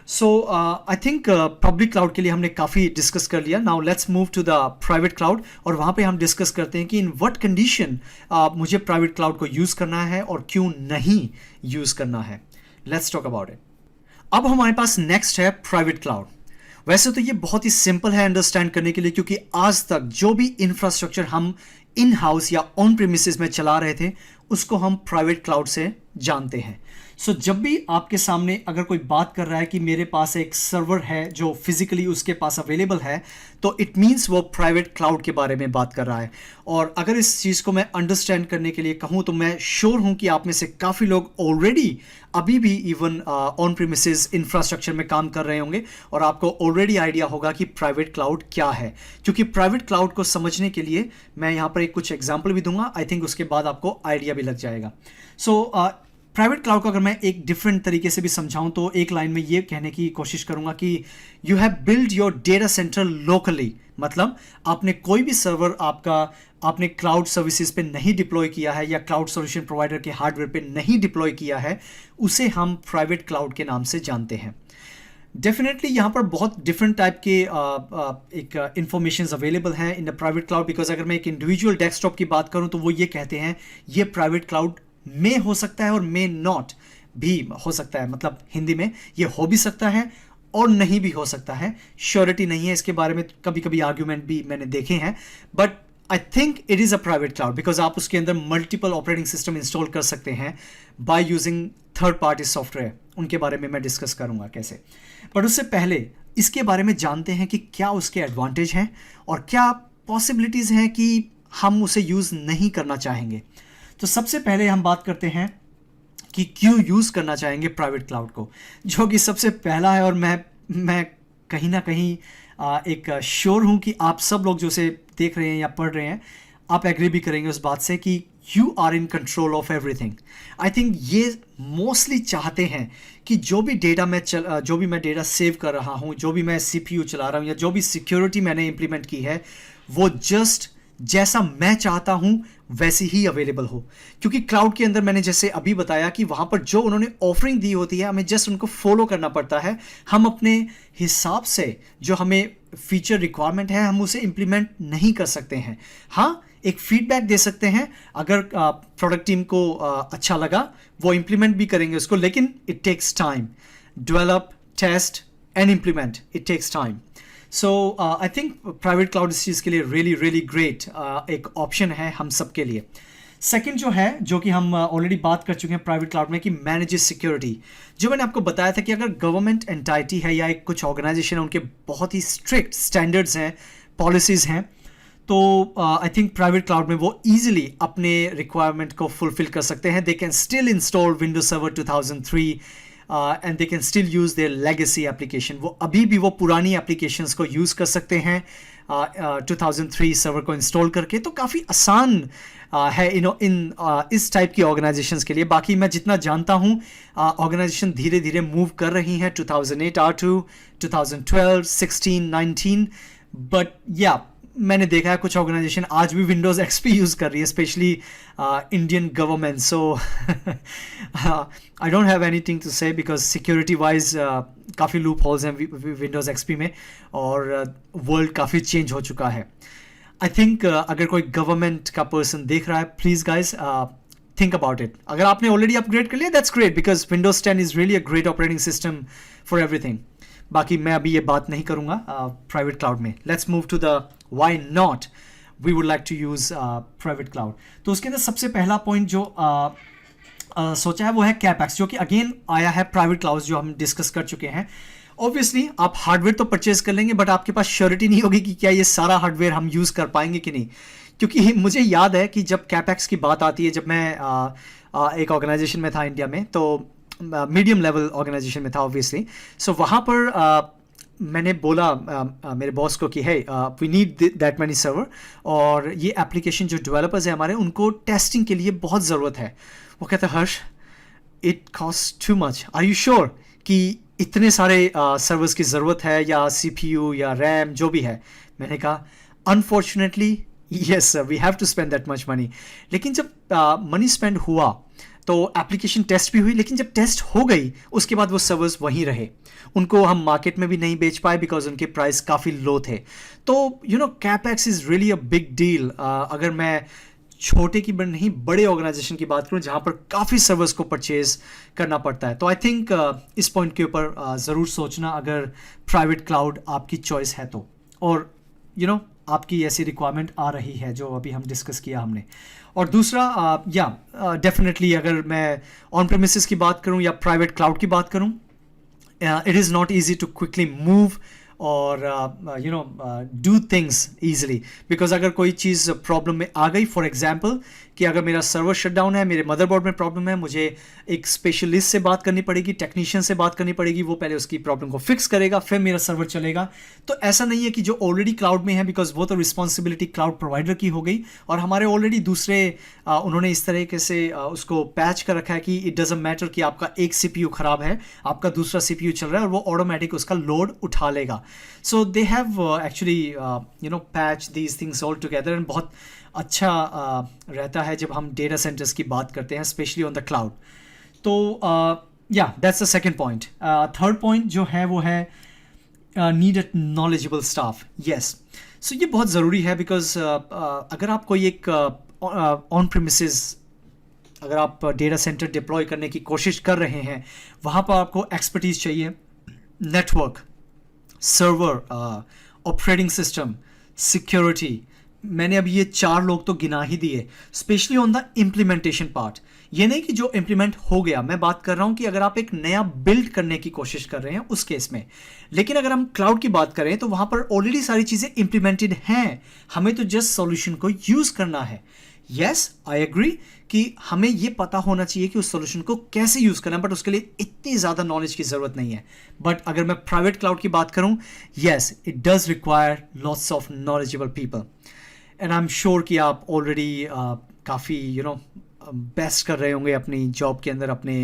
So I think public cloud के लिए हमने काफ़ी डिस्कस कर लिया। Now let's move to the private cloud, और वहाँ पे हम डिस्कस करते हैं कि इन व्हाट कंडीशन मुझे प्राइवेट क्लाउड को यूज़ करना है और क्यों नहीं यूज़ करना है। Let's talk about it. अब हमारे पास नेक्स्ट है प्राइवेट क्लाउड। वैसे तो ये बहुत ही सिंपल है अंडरस्टैंड करने के लिए, क्योंकि आज तक जो भी इंफ्रास्ट्रक्चर हम इन हाउस या ऑन प्रीमिसेस में चला रहे थे उसको हम प्राइवेट क्लाउड से जानते हैं। सो जब भी आपके सामने अगर कोई बात कर रहा है कि मेरे पास एक सर्वर है जो फिजिकली उसके पास अवेलेबल है, तो इट मीन्स वो प्राइवेट क्लाउड के बारे में बात कर रहा है। और अगर इस चीज़ को मैं अंडरस्टैंड करने के लिए कहूँ तो मैं श्योर हूँ कि आप में से काफ़ी लोग ऑलरेडी अभी भी इवन ऑन प्रीमिसेस इंफ्रास्ट्रक्चर में काम कर रहे होंगे और आपको ऑलरेडी आइडिया होगा कि प्राइवेट क्लाउड क्या है। क्योंकि प्राइवेट क्लाउड को समझने के लिए मैं यहाँ पर एक कुछ एग्जाम्पल भी दूंगा, आई थिंक उसके बाद आपको आइडिया भी लग जाएगा। सो प्राइवेट क्लाउड को अगर मैं एक डिफरेंट तरीके से भी समझाऊं तो एक लाइन में ये कहने की कोशिश करूंगा कि you have build your data centre locally, मतलब आपने कोई भी सर्वर आपने क्लाउड सर्विसेज पे नहीं डिप्लॉय किया है या क्लाउड सॉल्यूशन प्रोवाइडर के हार्डवेयर पे नहीं डिप्लॉय किया है, उसे हम प्राइवेट क्लाउड के नाम से जानते हैं। डेफिनेटली यहाँ पर बहुत डिफरेंट टाइप के एक इंफॉर्मेशन अवेलेबल हैं in the private cloud, because अगर मैं एक इंडिविजुअल डेस्कटॉप की बात करूँ तो वो ये कहते हैं ये प्राइवेट क्लाउड में हो सकता है और मे नॉट भी हो सकता है, मतलब हिंदी में ये हो भी सकता है और नहीं भी हो सकता है, श्योरिटी नहीं है इसके बारे में। कभी कभी आर्ग्यूमेंट भी मैंने देखे हैं, but I think it is a private cloud because आप उसके अंदर मल्टीपल ऑपरेटिंग सिस्टम इंस्टॉल कर सकते हैं by using third party software. उनके बारे में मैं डिस्कस करूंगा कैसे, बट उससे पहले इसके बारे में जानते हैं कि क्या उसके एडवांटेज हैं और क्या पॉसिबिलिटीज़ हैं कि हम उसे यूज़ नहीं करना चाहेंगे। तो सबसे पहले हम बात करते हैं कि क्यों यूज़ करना चाहेंगे प्राइवेट क्लाउड को, जो कि सबसे पहला है और मैं कहीं ना कहीं एक श्योर हूँ कि आप सब लोग जो उसे देख रहे हैं या पढ़ रहे हैं आप एग्री भी करेंगे उस बात से कि you are in control of everything. I think ये मोस्टली चाहते हैं कि जो भी मैं डेटा सेव कर रहा हूँ, जो भी मैं CPU चला रहा हूँ या जो भी सिक्योरिटी मैंने इंप्लीमेंट की है वो जस्ट जैसा मैं चाहता हूं वैसे ही अवेलेबल हो। क्योंकि क्लाउड के अंदर मैंने जैसे अभी बताया कि वहां पर जो उन्होंने ऑफरिंग दी होती है हमें जस्ट उनको फॉलो करना पड़ता है। हम अपने हिसाब से जो हमें फीचर रिक्वायरमेंट है हम उसे इंप्लीमेंट नहीं कर सकते हैं। हाँ, एक फीडबैक दे सकते हैं। अगर प्रोडक्ट टीम को अच्छा लगा वो इम्प्लीमेंट भी करेंगे उसको, लेकिन it takes time. Develop, test and implement, it takes time. So I think private cloud इस चीज़ के लिए रियली रियली ग्रेट एक ऑप्शन है हम सब के लिए। सेकंड जो है, जो कि हम ऑलरेडी बात कर चुके हैं प्राइवेट क्लाउड में, कि मैनेजेस सिक्योरिटी। जो मैंने आपको बताया था कि अगर गवर्नमेंट एंटाइटी है या एक कुछ ऑर्गेनाइजेशन है, उनके बहुत ही स्ट्रिक्ट स्टैंडर्ड्स हैं, पॉलिसीज़ हैं, तो आई थिंक प्राइवेट क्लाउड में वो ईजिली अपने रिक्वायरमेंट को फुलफिल कर सकते हैं। They can still install Windows server 2003 and they can still use their legacy application. वो अभी भी वो पुरानी एप्लीकेशंस को यूज़ कर सकते हैं 2003 सर्वर को इंस्टॉल करके। तो काफ़ी आसान है इस टाइप की ऑर्गेनाइजेशंस के लिए। बाकी मैं जितना जानता हूँ ऑर्गेनाइजेशन धीरे धीरे मूव कर रही हैं 2008 R2, 2012, 16, 19, बट या मैंने देखा है कुछ ऑर्गेनाइजेशन आज भी विंडोज़ एक्सपी यूज़ कर रही है, specially Indian government. So I don't have anything to say because security wise काफ़ी लूप होल्स हैं विंडोज़ एक्सपी में, और वर्ल्ड काफ़ी चेंज हो चुका है। आई थिंक अगर कोई गवर्नमेंट का पर्सन देख रहा है, please guys think about it. अगर आपने ऑलरेडी अपग्रेड कर लिया, that's great, because Windows 10 is really a great operating system for everything. बाकी मैं अभी ये बात नहीं करूँगा प्राइवेट क्लाउड में। Let's move to the why not we would like to use private cloud. तो उसके अंदर सबसे पहला पॉइंट जो सोचा है वो है कैपेक्स, जो कि अगेन आया है प्राइवेट क्लाउड जो हम डिस्कस कर चुके हैं। ऑब्वियसली आप हार्डवेयर तो परचेज कर लेंगे, बट आपके पास श्योरिटी नहीं होगी कि क्या ये सारा हार्डवेयर हम यूज़ कर पाएंगे कि नहीं। क्योंकि मुझे याद है कि जब कैपेक्स की बात आती है, जब मैं एक ऑर्गेनाइजेशन में था इंडिया में, तो मीडियम लेवल ऑर्गेनाइजेशन में था ऑब्वियसली। सो वहाँ पर मैंने बोला मेरे बॉस को कि है we need that many server, और ये एप्लीकेशन जो डेवलपर्स हैं हमारे, उनको टेस्टिंग के लिए बहुत ज़रूरत है। वो कहते हैं Harsh, it cost too much, are you sure कि इतने सारे सर्वर्स की ज़रूरत है, या CPU या रैम जो भी है। मैंने कहा unfortunately yes sir, we have to spend that much money. लेकिन जब मनी स्पेंड हुआ तो एप्लीकेशन टेस्ट भी हुई, लेकिन जब टेस्ट हो गई उसके बाद वो सर्वर्स वहीं रहे, उनको हम मार्केट में भी नहीं बेच पाए बिकॉज उनके प्राइस काफ़ी लो थे। तो you know capex is really a big deal. अगर मैं छोटे की नहीं बड़े ऑर्गेनाइजेशन की बात करूं जहां पर काफ़ी सर्वर्स को परचेज करना पड़ता है, तो आई थिंक इस पॉइंट के ऊपर ज़रूर सोचना अगर प्राइवेट क्लाउड आपकी चॉइस है तो, और यू नो आपकी ऐसी रिक्वायरमेंट आ रही है जो अभी हम डिस्कस किया हमने। और दूसरा डेफिनेटली अगर मैं ऑन प्रेमिसेस की बात करूं या प्राइवेट क्लाउड की बात करूं, it is not easy to quickly move और डू थिंग्स ईजिली, बिकॉज अगर कोई चीज़ प्रॉब्लम में आ गई, फॉर एग्जांपल कि अगर मेरा सर्वर शट डाउन है, मेरे मदरबोर्ड में प्रॉब्लम है, मुझे एक स्पेशलिस्ट से बात करनी पड़ेगी, टेक्नीशियन से बात करनी पड़ेगी, वो पहले उसकी प्रॉब्लम को फिक्स करेगा, फिर मेरा सर्वर चलेगा। तो ऐसा नहीं है कि जो ऑलरेडी क्लाउड में है, बिकॉज वो तो रिस्पॉन्सिबिलिटी क्लाउड प्रोवाइडर की हो गई, और हमारे ऑलरेडी दूसरे उन्होंने इस तरीके से उसको पैच कर रखा है कि इट डजंट मैटर कि आपका एक CPU ख़राब है, आपका दूसरा CPU चल रहा है, और वो ऑटोमेटिक उसका लोड उठा लेगा। So they have actually patch these things all together, and बहुत अच्छा रहता है जब हम डेटा सेंटर्स की बात करते हैं, स्पेशली ऑन द क्लाउड। तो that's the second point. Third point जो है वो है need a knowledgeable staff. Yes, so ये बहुत ज़रूरी है, बिकॉज अगर आप कोई एक ऑन प्रीमिसेस अगर आप डेटा सेंटर डिप्लॉय करने की कोशिश कर रहे हैं, वहाँ पर आपको एक्सपर्टीज़ चाहिए, network, server, operating system, security. मैंने अभी ये 4 लोग तो गिना ही दिए, specially on the implementation part. ये नहीं कि जो इम्प्लीमेंट हो गया, मैं बात कर रहा हूँ कि अगर आप एक नया बिल्ड करने की कोशिश कर रहे हैं उस केस में। लेकिन अगर हम क्लाउड की बात करें तो वहाँ पर ऑलरेडी सारी चीज़ें इम्प्लीमेंटेड हैं, हमें तो जस्ट सॉल्यूशन को यूज़ करना है। यस, आई एग्री कि हमें ये पता होना चाहिए कि उस सॉल्यूशन को कैसे यूज़ करना है, बट उसके लिए इतनी ज़्यादा नॉलेज की ज़रूरत नहीं है। बट अगर मैं प्राइवेट क्लाउड की बात करूँ, yes, it does require lots of knowledgeable people, and I am sure कि आप ऑलरेडी काफ़ी बेस्ट कर रहे होंगे अपनी जॉब के अंदर, अपने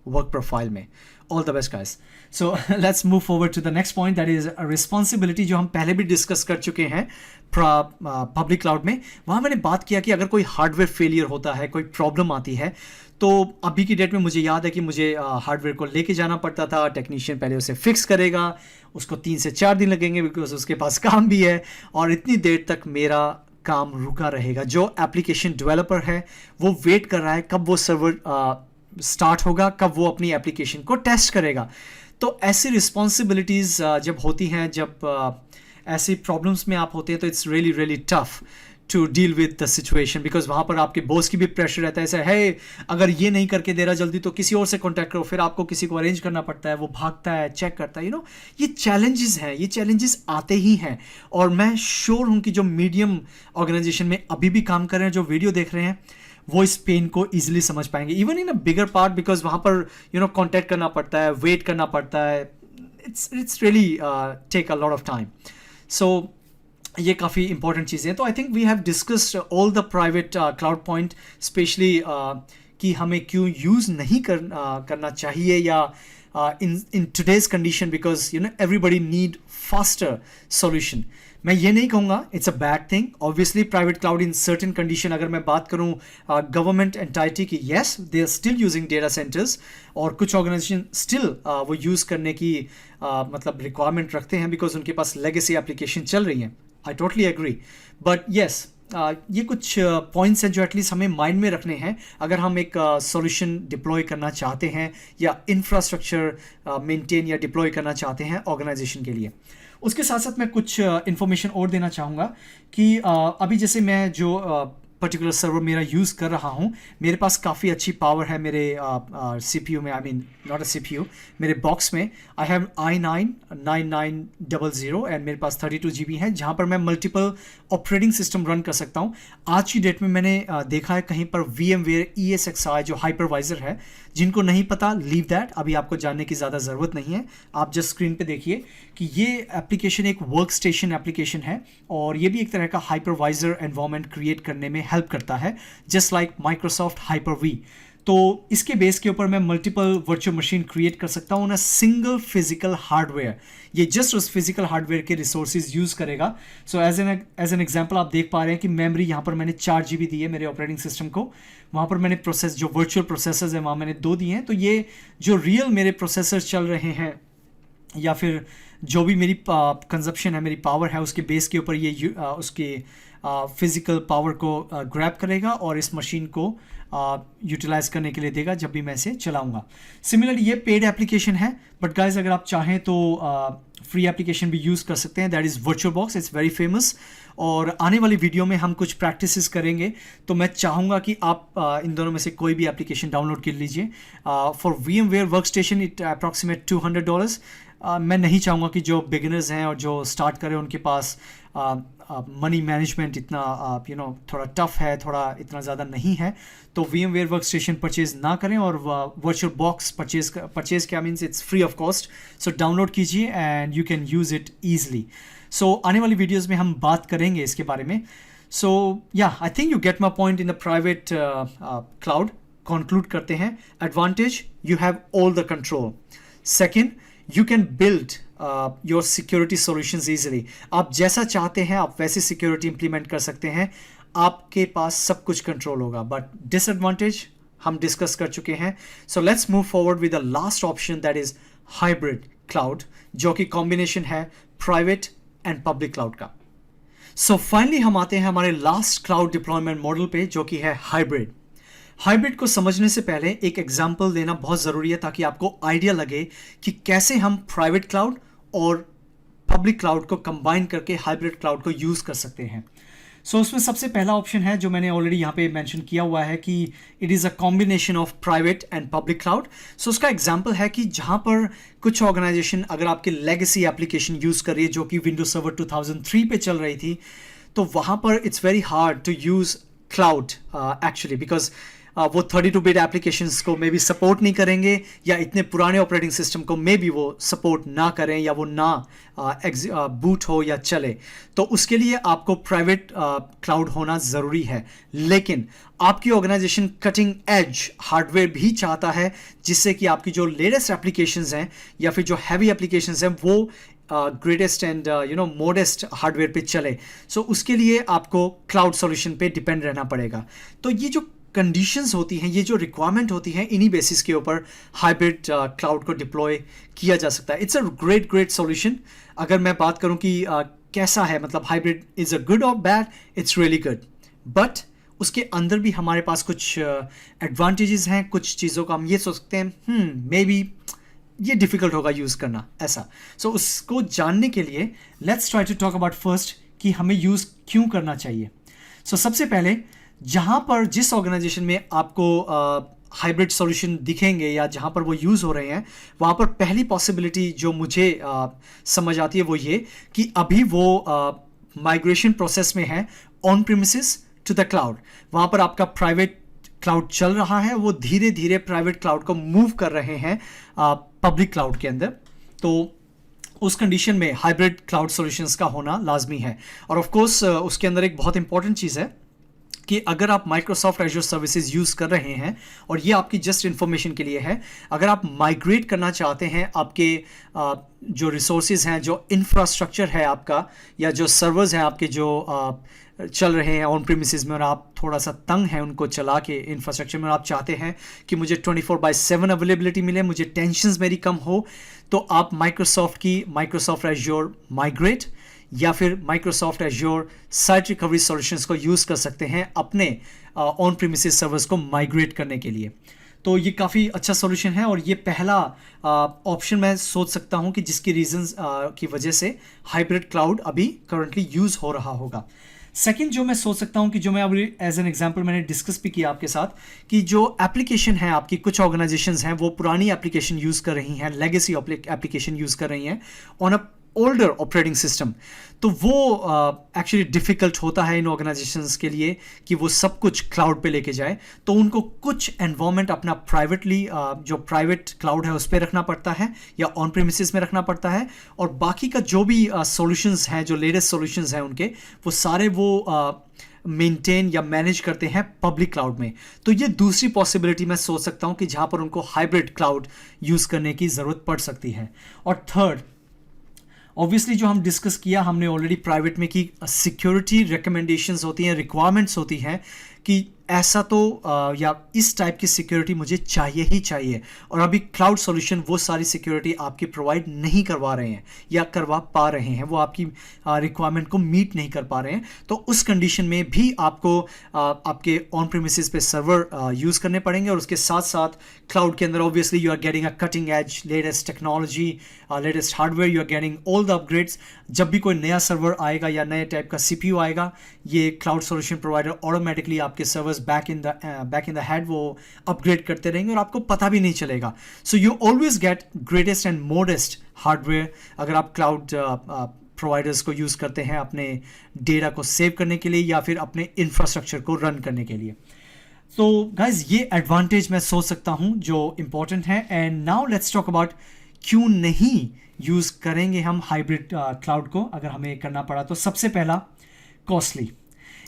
वर्क प्रोफाइल में। All the best guys. So let's move forward to the next point, that is responsibility, जो हम पहले भी डिस्कस कर चुके हैं पब्लिक क्लाउड में। वहाँ मैंने बात किया कि अगर कोई हार्डवेयर फेलियर होता है, कोई प्रॉब्लम आती है, तो अभी की डेट में मुझे याद है कि मुझे हार्डवेयर को लेके जाना पड़ता था, टेक्नीशियन पहले उसे फिक्स करेगा, उसको 3 से 4 दिन लगेंगे बिकॉज उसके पास काम भी है, और इतनी देर तक मेरा काम रुका रहेगा। जो एप्लीकेशन डेवलपर है वो वेट कर रहा है कब वो सर्वर स्टार्ट होगा, कब वो अपनी एप्लीकेशन को टेस्ट करेगा। तो ऐसी रिस्पॉन्सिबिलिटीज़ जब होती हैं, जब ऐसी प्रॉब्लम्स में आप होते हैं, तो it's really really tough to deal with the situation, because वहाँ पर आपके बॉस की भी प्रेशर रहता है, ऐसा है अगर ये नहीं करके दे रहा जल्दी तो किसी और से कॉन्टैक्ट करो, फिर आपको किसी को अरेंज करना पड़ता है, वो भागता है, चेक करता है, ये चैलेंजेस हैं, ये चैलेंजेस आते ही हैं। और मैं श्योर हूँ कि जो मीडियम ऑर्गेनाइजेशन में अभी भी काम कर रहे हैं, जो वीडियो देख रहे हैं, वो इस पेन को इजीली समझ पाएंगे, even in a bigger part, because वहाँ पर कॉन्टैक्ट करना पड़ता है, वेट करना पड़ता है, it's really take a lot of time. So ये काफ़ी इंपॉर्टेंट चीज़ें हैं। तो I think we have discussed all the private cloud point, specially कि हमें क्यों यूज़ नहीं करना चाहिए, या in today's condition, because everybody need faster solution. मैं ये नहीं कहूँगा it's a bad thing. Obviously private cloud in certain condition, अगर मैं बात करूँ गवर्नमेंट एंटाइटी की, yes they are still using data centres, और कुछ ऑर्गेनाइजेशन स्टिल वो यूज़ करने की मतलब रिक्वायरमेंट रखते हैं, बिकॉज उनके पास लेगेसी एप्लीकेशन चल रही हैं। I totally agree, but yes ये कुछ पॉइंट्स हैं जो एटलीस्ट हमें माइंड में रखने हैं अगर हम एक सॉल्यूशन डिप्लॉय करना चाहते हैं, या इंफ्रास्ट्रक्चर मेंटेन या डिप्लॉय करना चाहते हैं ऑर्गेनाइजेशन के लिए। उसके साथ साथ मैं कुछ इन्फॉर्मेशन और देना चाहूँगा कि अभी जैसे मैं जो पर्टिकुलर सर्वर मेरा यूज़ कर रहा हूँ, मेरे पास काफ़ी अच्छी पावर है मेरे CPU में, I mean not a CPU, मेरे बॉक्स में आई हैव i9-9900 एंड मेरे पास 32 GB है, जहाँ पर मैं मल्टीपल ऑपरेटिंग सिस्टम रन कर सकता हूँ। आज की डेट में मैंने देखा है कहीं पर VMware ESXi जो हाइपरवाइजर है, जिनको नहीं पता लीव दैट, अभी आपको जानने की ज़्यादा ज़रूरत नहीं है। आप जस्ट स्क्रीन पे देखिए कि ये एप्लीकेशन एक वर्क स्टेशन एप्लीकेशन है, और ये भी एक तरह का हाइपरवाइजर एनवायरनमेंट क्रिएट करने में हेल्प करता है, जस्ट लाइक माइक्रोसॉफ्ट हाइपर-V। तो इसके बेस के ऊपर मैं मल्टीपल वर्चुअल मशीन क्रिएट कर सकता हूँ ना सिंगल फिजिकल हार्डवेयर। ये जस्ट उस फिजिकल हार्डवेयर के रिसोर्सेज यूज़ करेगा। सो एज एन एग्जांपल आप देख पा रहे हैं कि मेमोरी यहाँ पर मैंने 4 GB दी है मेरे ऑपरेटिंग सिस्टम को, वहाँ पर मैंने प्रोसेस जो वर्चुअल प्रोसेसर्स हैं वहाँ मैंने 2 दिए हैं। तो ये जो रियल मेरे प्रोसेसर्स चल रहे हैं, या फिर जो भी मेरी कंजप्शन है, मेरी पावर है, उसके बेस के ऊपर ये उसके फिजिकल पावर को ग्रैब करेगा और इस मशीन को यूटिलाइज करने के लिए देगा जब भी मैं इसे चलाऊंगा। सिमिलरली ये पेड एप्लीकेशन है, बट गाइज अगर आप चाहें तो फ्री एप्लीकेशन भी यूज़ कर सकते हैं, that is VirtualBox, it's very famous. और आने वाली वीडियो में हम कुछ प्रैक्टिसेस करेंगे, तो मैं चाहूँगा कि आप इन दोनों में से कोई भी एप्लीकेशन डाउनलोड कर लीजिए। For VMware workstation it approximate $200। मैं नहीं चाहूँगा कि जो बिगिनर्स हैं और जो स्टार्ट करें उनके पास मनी मैनेजमेंट इतना थोड़ा टफ है, थोड़ा इतना ज़्यादा नहीं है, तो VMware वर्कस्टेशन परचेज ना करें। और वर्चुअल बॉक्स परचेज क्या means it's free of cost, so download कीजिए and you can use it easily. So आने वाली वीडियोज़ में हम बात करेंगे इसके बारे में। सो या आई think you get my point in the private cloud. Conclude करते हैं, advantage you have all the control. Second, you can build your security solutions easily. आप जैसा चाहते हैं आप वैसी सिक्योरिटी इंप्लीमेंट कर सकते हैं, आपके पास सब कुछ कंट्रोल होगा। बट डिसएडवांटेज हम डिस्कस कर चुके हैं। सो let's move forward with the last option, that is hybrid cloud, जो कि कॉम्बिनेशन है प्राइवेट एंड पब्लिक क्लाउड का। सो फाइनली हम आते हैं हमारे लास्ट क्लाउड डिप्लॉयमेंट मॉडल पे, जो कि है हाइब्रिड। हाइब्रिड को समझने से पहले एक एग्जाम्पल देना बहुत ज़रूरी है, ताकि आपको आइडिया लगे कि कैसे हम प्राइवेट क्लाउड और पब्लिक क्लाउड को कंबाइन करके हाइब्रिड क्लाउड को यूज़ कर सकते हैं। सो उसमें सबसे पहला ऑप्शन है जो मैंने ऑलरेडी यहाँ पे मेंशन किया हुआ है कि it is a combination of private and public cloud. So उसका एग्जांपल है कि जहाँ पर कुछ ऑर्गेनाइजेशन अगर आपकी लेगेसी एप्लीकेशन यूज़ कर रही है, जो कि विंडोज सर्वर 2003 पे चल रही थी, तो वहाँ पर it's very hard to use cloud actually, because वो 32 बिट एप्लीकेशंस को मे बी सपोर्ट नहीं करेंगे, या इतने पुराने ऑपरेटिंग सिस्टम को मे बी वो सपोर्ट ना करें, या वो ना बूट हो या चले। तो उसके लिए आपको प्राइवेट क्लाउड होना ज़रूरी है। लेकिन आपकी ऑर्गेनाइजेशन कटिंग एज हार्डवेयर भी चाहता है, जिससे कि आपकी जो लेटेस्ट एप्लीकेशंस हैं या फिर जो हैवी एप्लीकेशंस हैं वो ग्रेटेस्ट एंड मोडेस्ट हार्डवेयर पे चले। सो उसके लिए आपको क्लाउड सॉल्यूशन पे डिपेंड रहना पड़ेगा। तो ये जो कंडीशंस होती हैं, ये जो रिक्वायरमेंट होती हैं, इन्हीं बेसिस के ऊपर हाइब्रिड क्लाउड को डिप्लॉय किया जा सकता है। It's a great solution. अगर मैं बात करूं कि कैसा है, मतलब हाइब्रिड इज़ अ गुड और bad, it's really good, but उसके अंदर भी हमारे पास कुछ एडवांटेजेस हैं, कुछ चीज़ों का हम ये सोच सकते हैं मे बी ये डिफ़िकल्ट होगा यूज़ करना ऐसा। सो उसको जानने के लिए let's try to talk about first कि हमें यूज़ क्यों करना चाहिए। सो सबसे पहले जहाँ पर जिस ऑर्गेनाइजेशन में आपको हाइब्रिड सॉल्यूशन दिखेंगे या जहाँ पर वो यूज़ हो रहे हैं, वहाँ पर पहली पॉसिबिलिटी जो मुझे समझ आती है वो ये कि अभी वो माइग्रेशन प्रोसेस में है on premises to the cloud. वहाँ पर आपका प्राइवेट क्लाउड चल रहा है, वो धीरे धीरे प्राइवेट क्लाउड को मूव कर रहे हैं पब्लिक क्लाउड के अंदर। तो उस कंडीशन में हाइब्रिड क्लाउड सॉल्यूशंस का होना लाजमी है। और ऑफ कोर्स उसके अंदर एक बहुत इंपॉर्टेंट चीज़ है कि अगर आप माइक्रोसॉफ्ट एजूर सर्विसेज यूज़ कर रहे हैं, और ये आपकी जस्ट इन्फॉर्मेशन के लिए है, अगर आप माइग्रेट करना चाहते हैं आपके जो रिसोर्सेज हैं, जो इंफ्रास्ट्रक्चर है आपका, या जो सर्वर्स हैं आपके जो चल रहे हैं ऑन प्रीमिसेस में, और आप थोड़ा सा तंग हैं उनको चला के इंफ्रास्ट्रक्चर में, और आप चाहते हैं कि मुझे 24/7 अवेलेबिलिटी मिले, मुझे टेंशन्स मेरी कम हो, तो आप माइक्रोसॉफ्ट एजूर माइग्रेट या फिर Microsoft Azure site recovery solutions को यूज़ कर सकते हैं अपने ऑन प्रीमिसेस सर्वर्स को माइग्रेट करने के लिए। तो ये काफ़ी अच्छा सॉल्यूशन है, और ये पहला ऑप्शन मैं सोच सकता हूँ कि जिसकी रीजंस की वजह से हाइब्रिड क्लाउड अभी करंटली यूज़ हो रहा होगा। सेकंड जो मैं सोच सकता हूँ कि जो मैं अभी एज एन एग्जांपल मैंने डिस्कस भी किया आपके साथ, कि जो एप्लीकेशन है आपकी, कुछ ऑर्गेनाइजेशंस हैं वो पुरानी एप्लीकेशन यूज़ कर रही हैं, लेगेसी एप्लीकेशन यूज़ कर रही हैं on a older operating system. तो वो एक्चुअली डिफ़िकल्ट होता है इन ऑर्गेनाइजेशंस के लिए कि वो सब कुछ क्लाउड पे लेके जाए, तो उनको कुछ एनवायरनमेंट अपना प्राइवेटली जो प्राइवेट क्लाउड है उस पर रखना पड़ता है या ऑन प्रीमिसेस में रखना पड़ता है, और बाकी का जो भी सॉल्यूशंस हैं, जो लेटेस्ट सॉल्यूशंस हैं उनके, वो सारे वो मेंटेन या मैनेज करते हैं पब्लिक क्लाउड में। तो ये दूसरी पॉसिबिलिटी मैं सोच सकता हूँ कि जहाँ पर उनको हाइब्रिड क्लाउड यूज़ करने की ज़रूरत पड़ सकती है। और थर्ड, ऑब्वियसली जो हम डिस्कस किया हमने ऑलरेडी प्राइवेट में की, सिक्योरिटी रिकमेंडेशंस होती हैं, रिक्वायरमेंट्स होती हैं कि ऐसा तो या इस टाइप की सिक्योरिटी मुझे चाहिए ही चाहिए, और अभी क्लाउड सॉल्यूशन वो सारी सिक्योरिटी आपकी प्रोवाइड नहीं करवा रहे हैं या करवा पा रहे हैं, वो आपकी रिक्वायरमेंट को मीट नहीं कर पा रहे हैं। तो उस कंडीशन में भी आपको आपके ऑन प्रीमिसेस पे सर्वर यूज़ करने पड़ेंगे, और उसके साथ साथ क्लाउड के अंदर obviously you are getting a cutting edge latest technology, latest hardware, you are getting all the upgrades. जब भी कोई नया सर्वर आएगा या नए टाइप का CPU आएगा, ये क्लाउड सॉल्यूशन प्रोवाइडर ऑटोमेटिकली आपके servers back in the head वो अपग्रेड करते रहेंगे और आपको पता भी नहीं चलेगा। So you always get greatest and modest hardware अगर आप क्लाउड प्रोवाइडर्स को यूज़ करते हैं अपने डेटा को सेव करने के लिए या फिर अपने इंफ्रास्ट्रक्चर को रन करने के लिए। तो गाइज ये एडवांटेज मैं सोच सकता हूँ जो इम्पोर्टेंट है। And now let's talk about क्यों नहीं यूज़ करेंगे हम हाइब्रिड क्लाउड को अगर हमें करना पड़ा। तो सबसे पहला, कॉस्टली।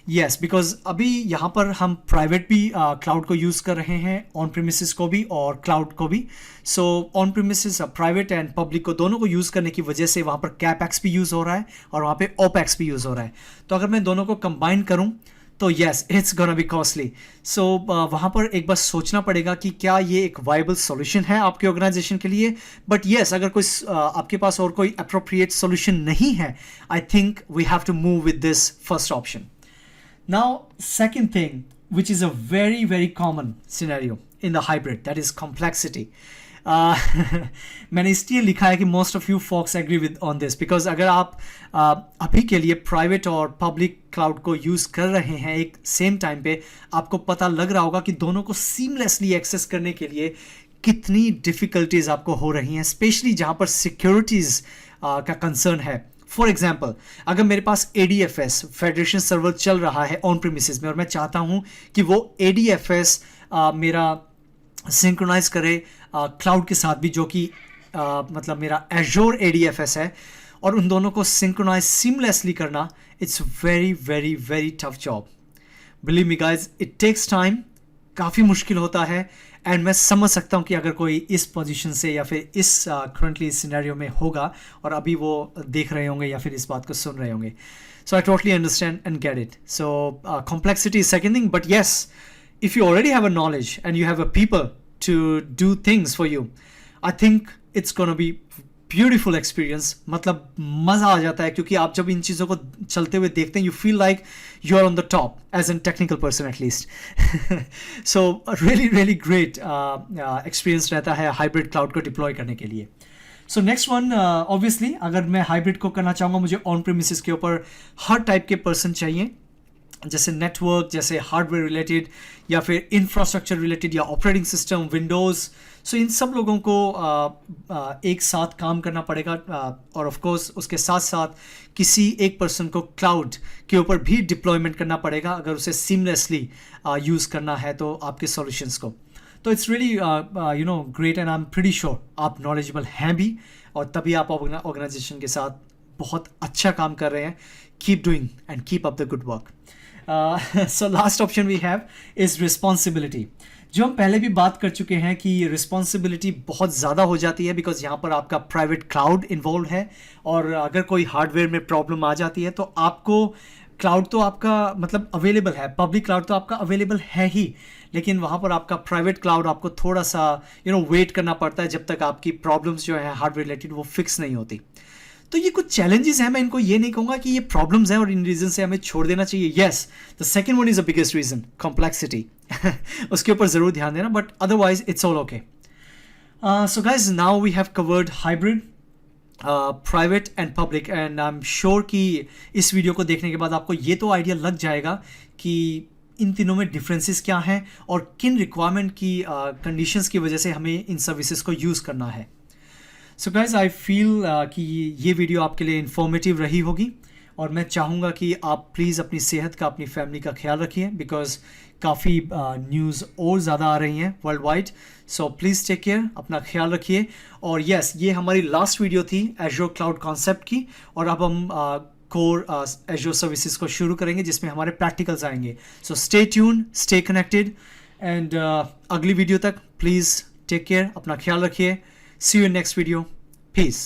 यस, बिकॉज अभी यहाँ पर हम प्राइवेट भी क्लाउड को यूज़ कर रहे हैं, ऑन प्रीमिसेस को भी और क्लाउड को भी। So on premises private and public को दोनों को यूज़ करने की वजह से वहाँ पर कैपेक्स भी यूज़ हो रहा है और वहाँ पे ओपेक्स भी यूज़ हो रहा है। तो अगर मैं दोनों को कंबाइन करूँ तो yes, it's gonna be costly. So वहाँ पर एक बार सोचना पड़ेगा कि क्या ये एक वाइबल सॉल्यूशन है आपके ऑर्गेनाइजेशन के लिए। बट यस, अगर कोई आपके पास और कोई अप्रोप्रिएट सॉल्यूशन नहीं है, I think we have to move with this first option. Now, second thing, which is a very, very common scenario in the hybrid, that is complexity. मैंने इसलिए लिखा है कि most of you folks agree with on this, because अगर आप अभी के लिए प्राइवेट और पब्लिक क्लाउड को यूज़ कर रहे हैं एक सेम टाइम पे, आपको पता लग रहा होगा कि दोनों को सीमलेसली एक्सेस करने के लिए कितनी डिफ़िकल्टीज आपको हो रही हैं, स्पेशली जहाँ पर सिक्योरिटीज़ का कंसर्न है। फॉर एग्जाम्पल, अगर मेरे पास ADFS फेडरेशन सर्वर चल रहा है ऑन प्रीमिसेस में और मैं चाहता हूँ कि वो ADFS मेरा सिंक्रोनाइज करे क्लाउड के साथ भी, जो कि मतलब मेरा एजोर ADFS है, और उन दोनों को सिंक्रोनाइज सीमलेसली करना, it's very very very tough job. Believe me guys, it takes time, काफ़ी मुश्किल होता है। एंड मैं समझ सकता हूँ कि अगर कोई इस पोजीशन से या फिर इस करंटली इस सिनेरियो में होगा और अभी वो देख रहे होंगे या फिर इस बात को सुन रहे होंगे, so I totally understand and get it. So complexity is second thing, but yes, if you already have a knowledge and you have a people to do things for you, I think it's going to be beautiful experience, मतलब मज़ा आ जाता है क्योंकि आप जब इन चीज़ों को चलते हुए देखते हैं you feel like you are on the top as an technical person at least. So really really great experience रहता है हाइब्रिड क्लाउड को डिप्लॉय करने के लिए. सो नेक्स्ट वन, ऑब्वियसली अगर मैं हाइब्रिड को करना चाहूँगा, मुझे ऑन प्रीमिसेस के ऊपर हर टाइप के पर्सन चाहिए, जैसे नेटवर्क, जैसे हार्डवेयर रिलेटेड, या फिर इंफ्रास्ट्रक्चर रिलेटेड, या ऑपरेटिंग सिस्टम, विंडोज़. सो इन सब लोगों को एक साथ काम करना पड़ेगा, और ऑफ कोर्स उसके साथ साथ किसी एक पर्सन को क्लाउड के ऊपर भी डिप्लॉयमेंट करना पड़ेगा अगर उसे सीमलेसली यूज़ करना है तो आपके सॉल्यूशंस को. तो it's really you know great, and I am pretty sure आप नॉलेजेबल हैं भी, और तभी आप ऑर्गेनाइजेशन के साथ बहुत अच्छा काम कर रहे हैं. Keep doing and keep up the good work. So last option we have is responsibility, जो हम पहले भी बात कर चुके हैं कि रिस्पॉन्सिबिलिटी बहुत ज़्यादा हो जाती है बिकॉज यहाँ पर आपका प्राइवेट क्लाउड इन्वॉल्व है, और अगर कोई हार्डवेयर में प्रॉब्लम आ जाती है तो आपको क्लाउड तो आपका मतलब अवेलेबल है, पब्लिक क्लाउड तो आपका अवेलेबल है ही, लेकिन वहाँ पर आपका प्राइवेट क्लाउड आपको थोड़ा सा वेट करना पड़ता है जब तक आपकी प्रॉब्लम्स जो है हार्डवेयर रिलेटेड वो फिक्स नहीं होती. तो ये कुछ चैलेंजेस हैं, मैं इनको ये नहीं कहूँगा कि ये प्रॉब्लम्स हैं और इन रीज़न से हमें छोड़ देना चाहिए. Yes, the second one is the biggest reason, complexity. उसके ऊपर ज़रूर ध्यान देना, but otherwise it's all okay. So guys, now we have covered hybrid, private and public, and I am sure कि इस वीडियो को देखने के बाद आपको ये तो आइडिया लग जाएगा कि इन तीनों में डिफरेंसेस क्या हैं और किन रिक्वायरमेंट की कंडीशंस की वजह से हमें इन सर्विसेज को यूज़ करना है. सो गाइज, आई फील कि ये वीडियो आपके लिए इन्फॉर्मेटिव रही होगी, और मैं चाहूँगा कि आप प्लीज़ अपनी सेहत का, अपनी फैमिली का ख्याल रखिए, बिकॉज काफ़ी न्यूज़ और ज़्यादा आ रही हैं worldwide. So please take care, अपना ख्याल रखिए. और येस, ये हमारी लास्ट वीडियो थी एज़्योर क्लाउड कॉन्सेप्ट की, और अब हम कोर एज़्योर सर्विसेज को शुरू करेंगे जिसमें हमारे प्रैक्टिकल्स आएंगे. So stay tune, stay connected, and अगली वीडियो तक प्लीज़ टेक केयर, अपना ख्याल रखिए. See you in next video. Peace.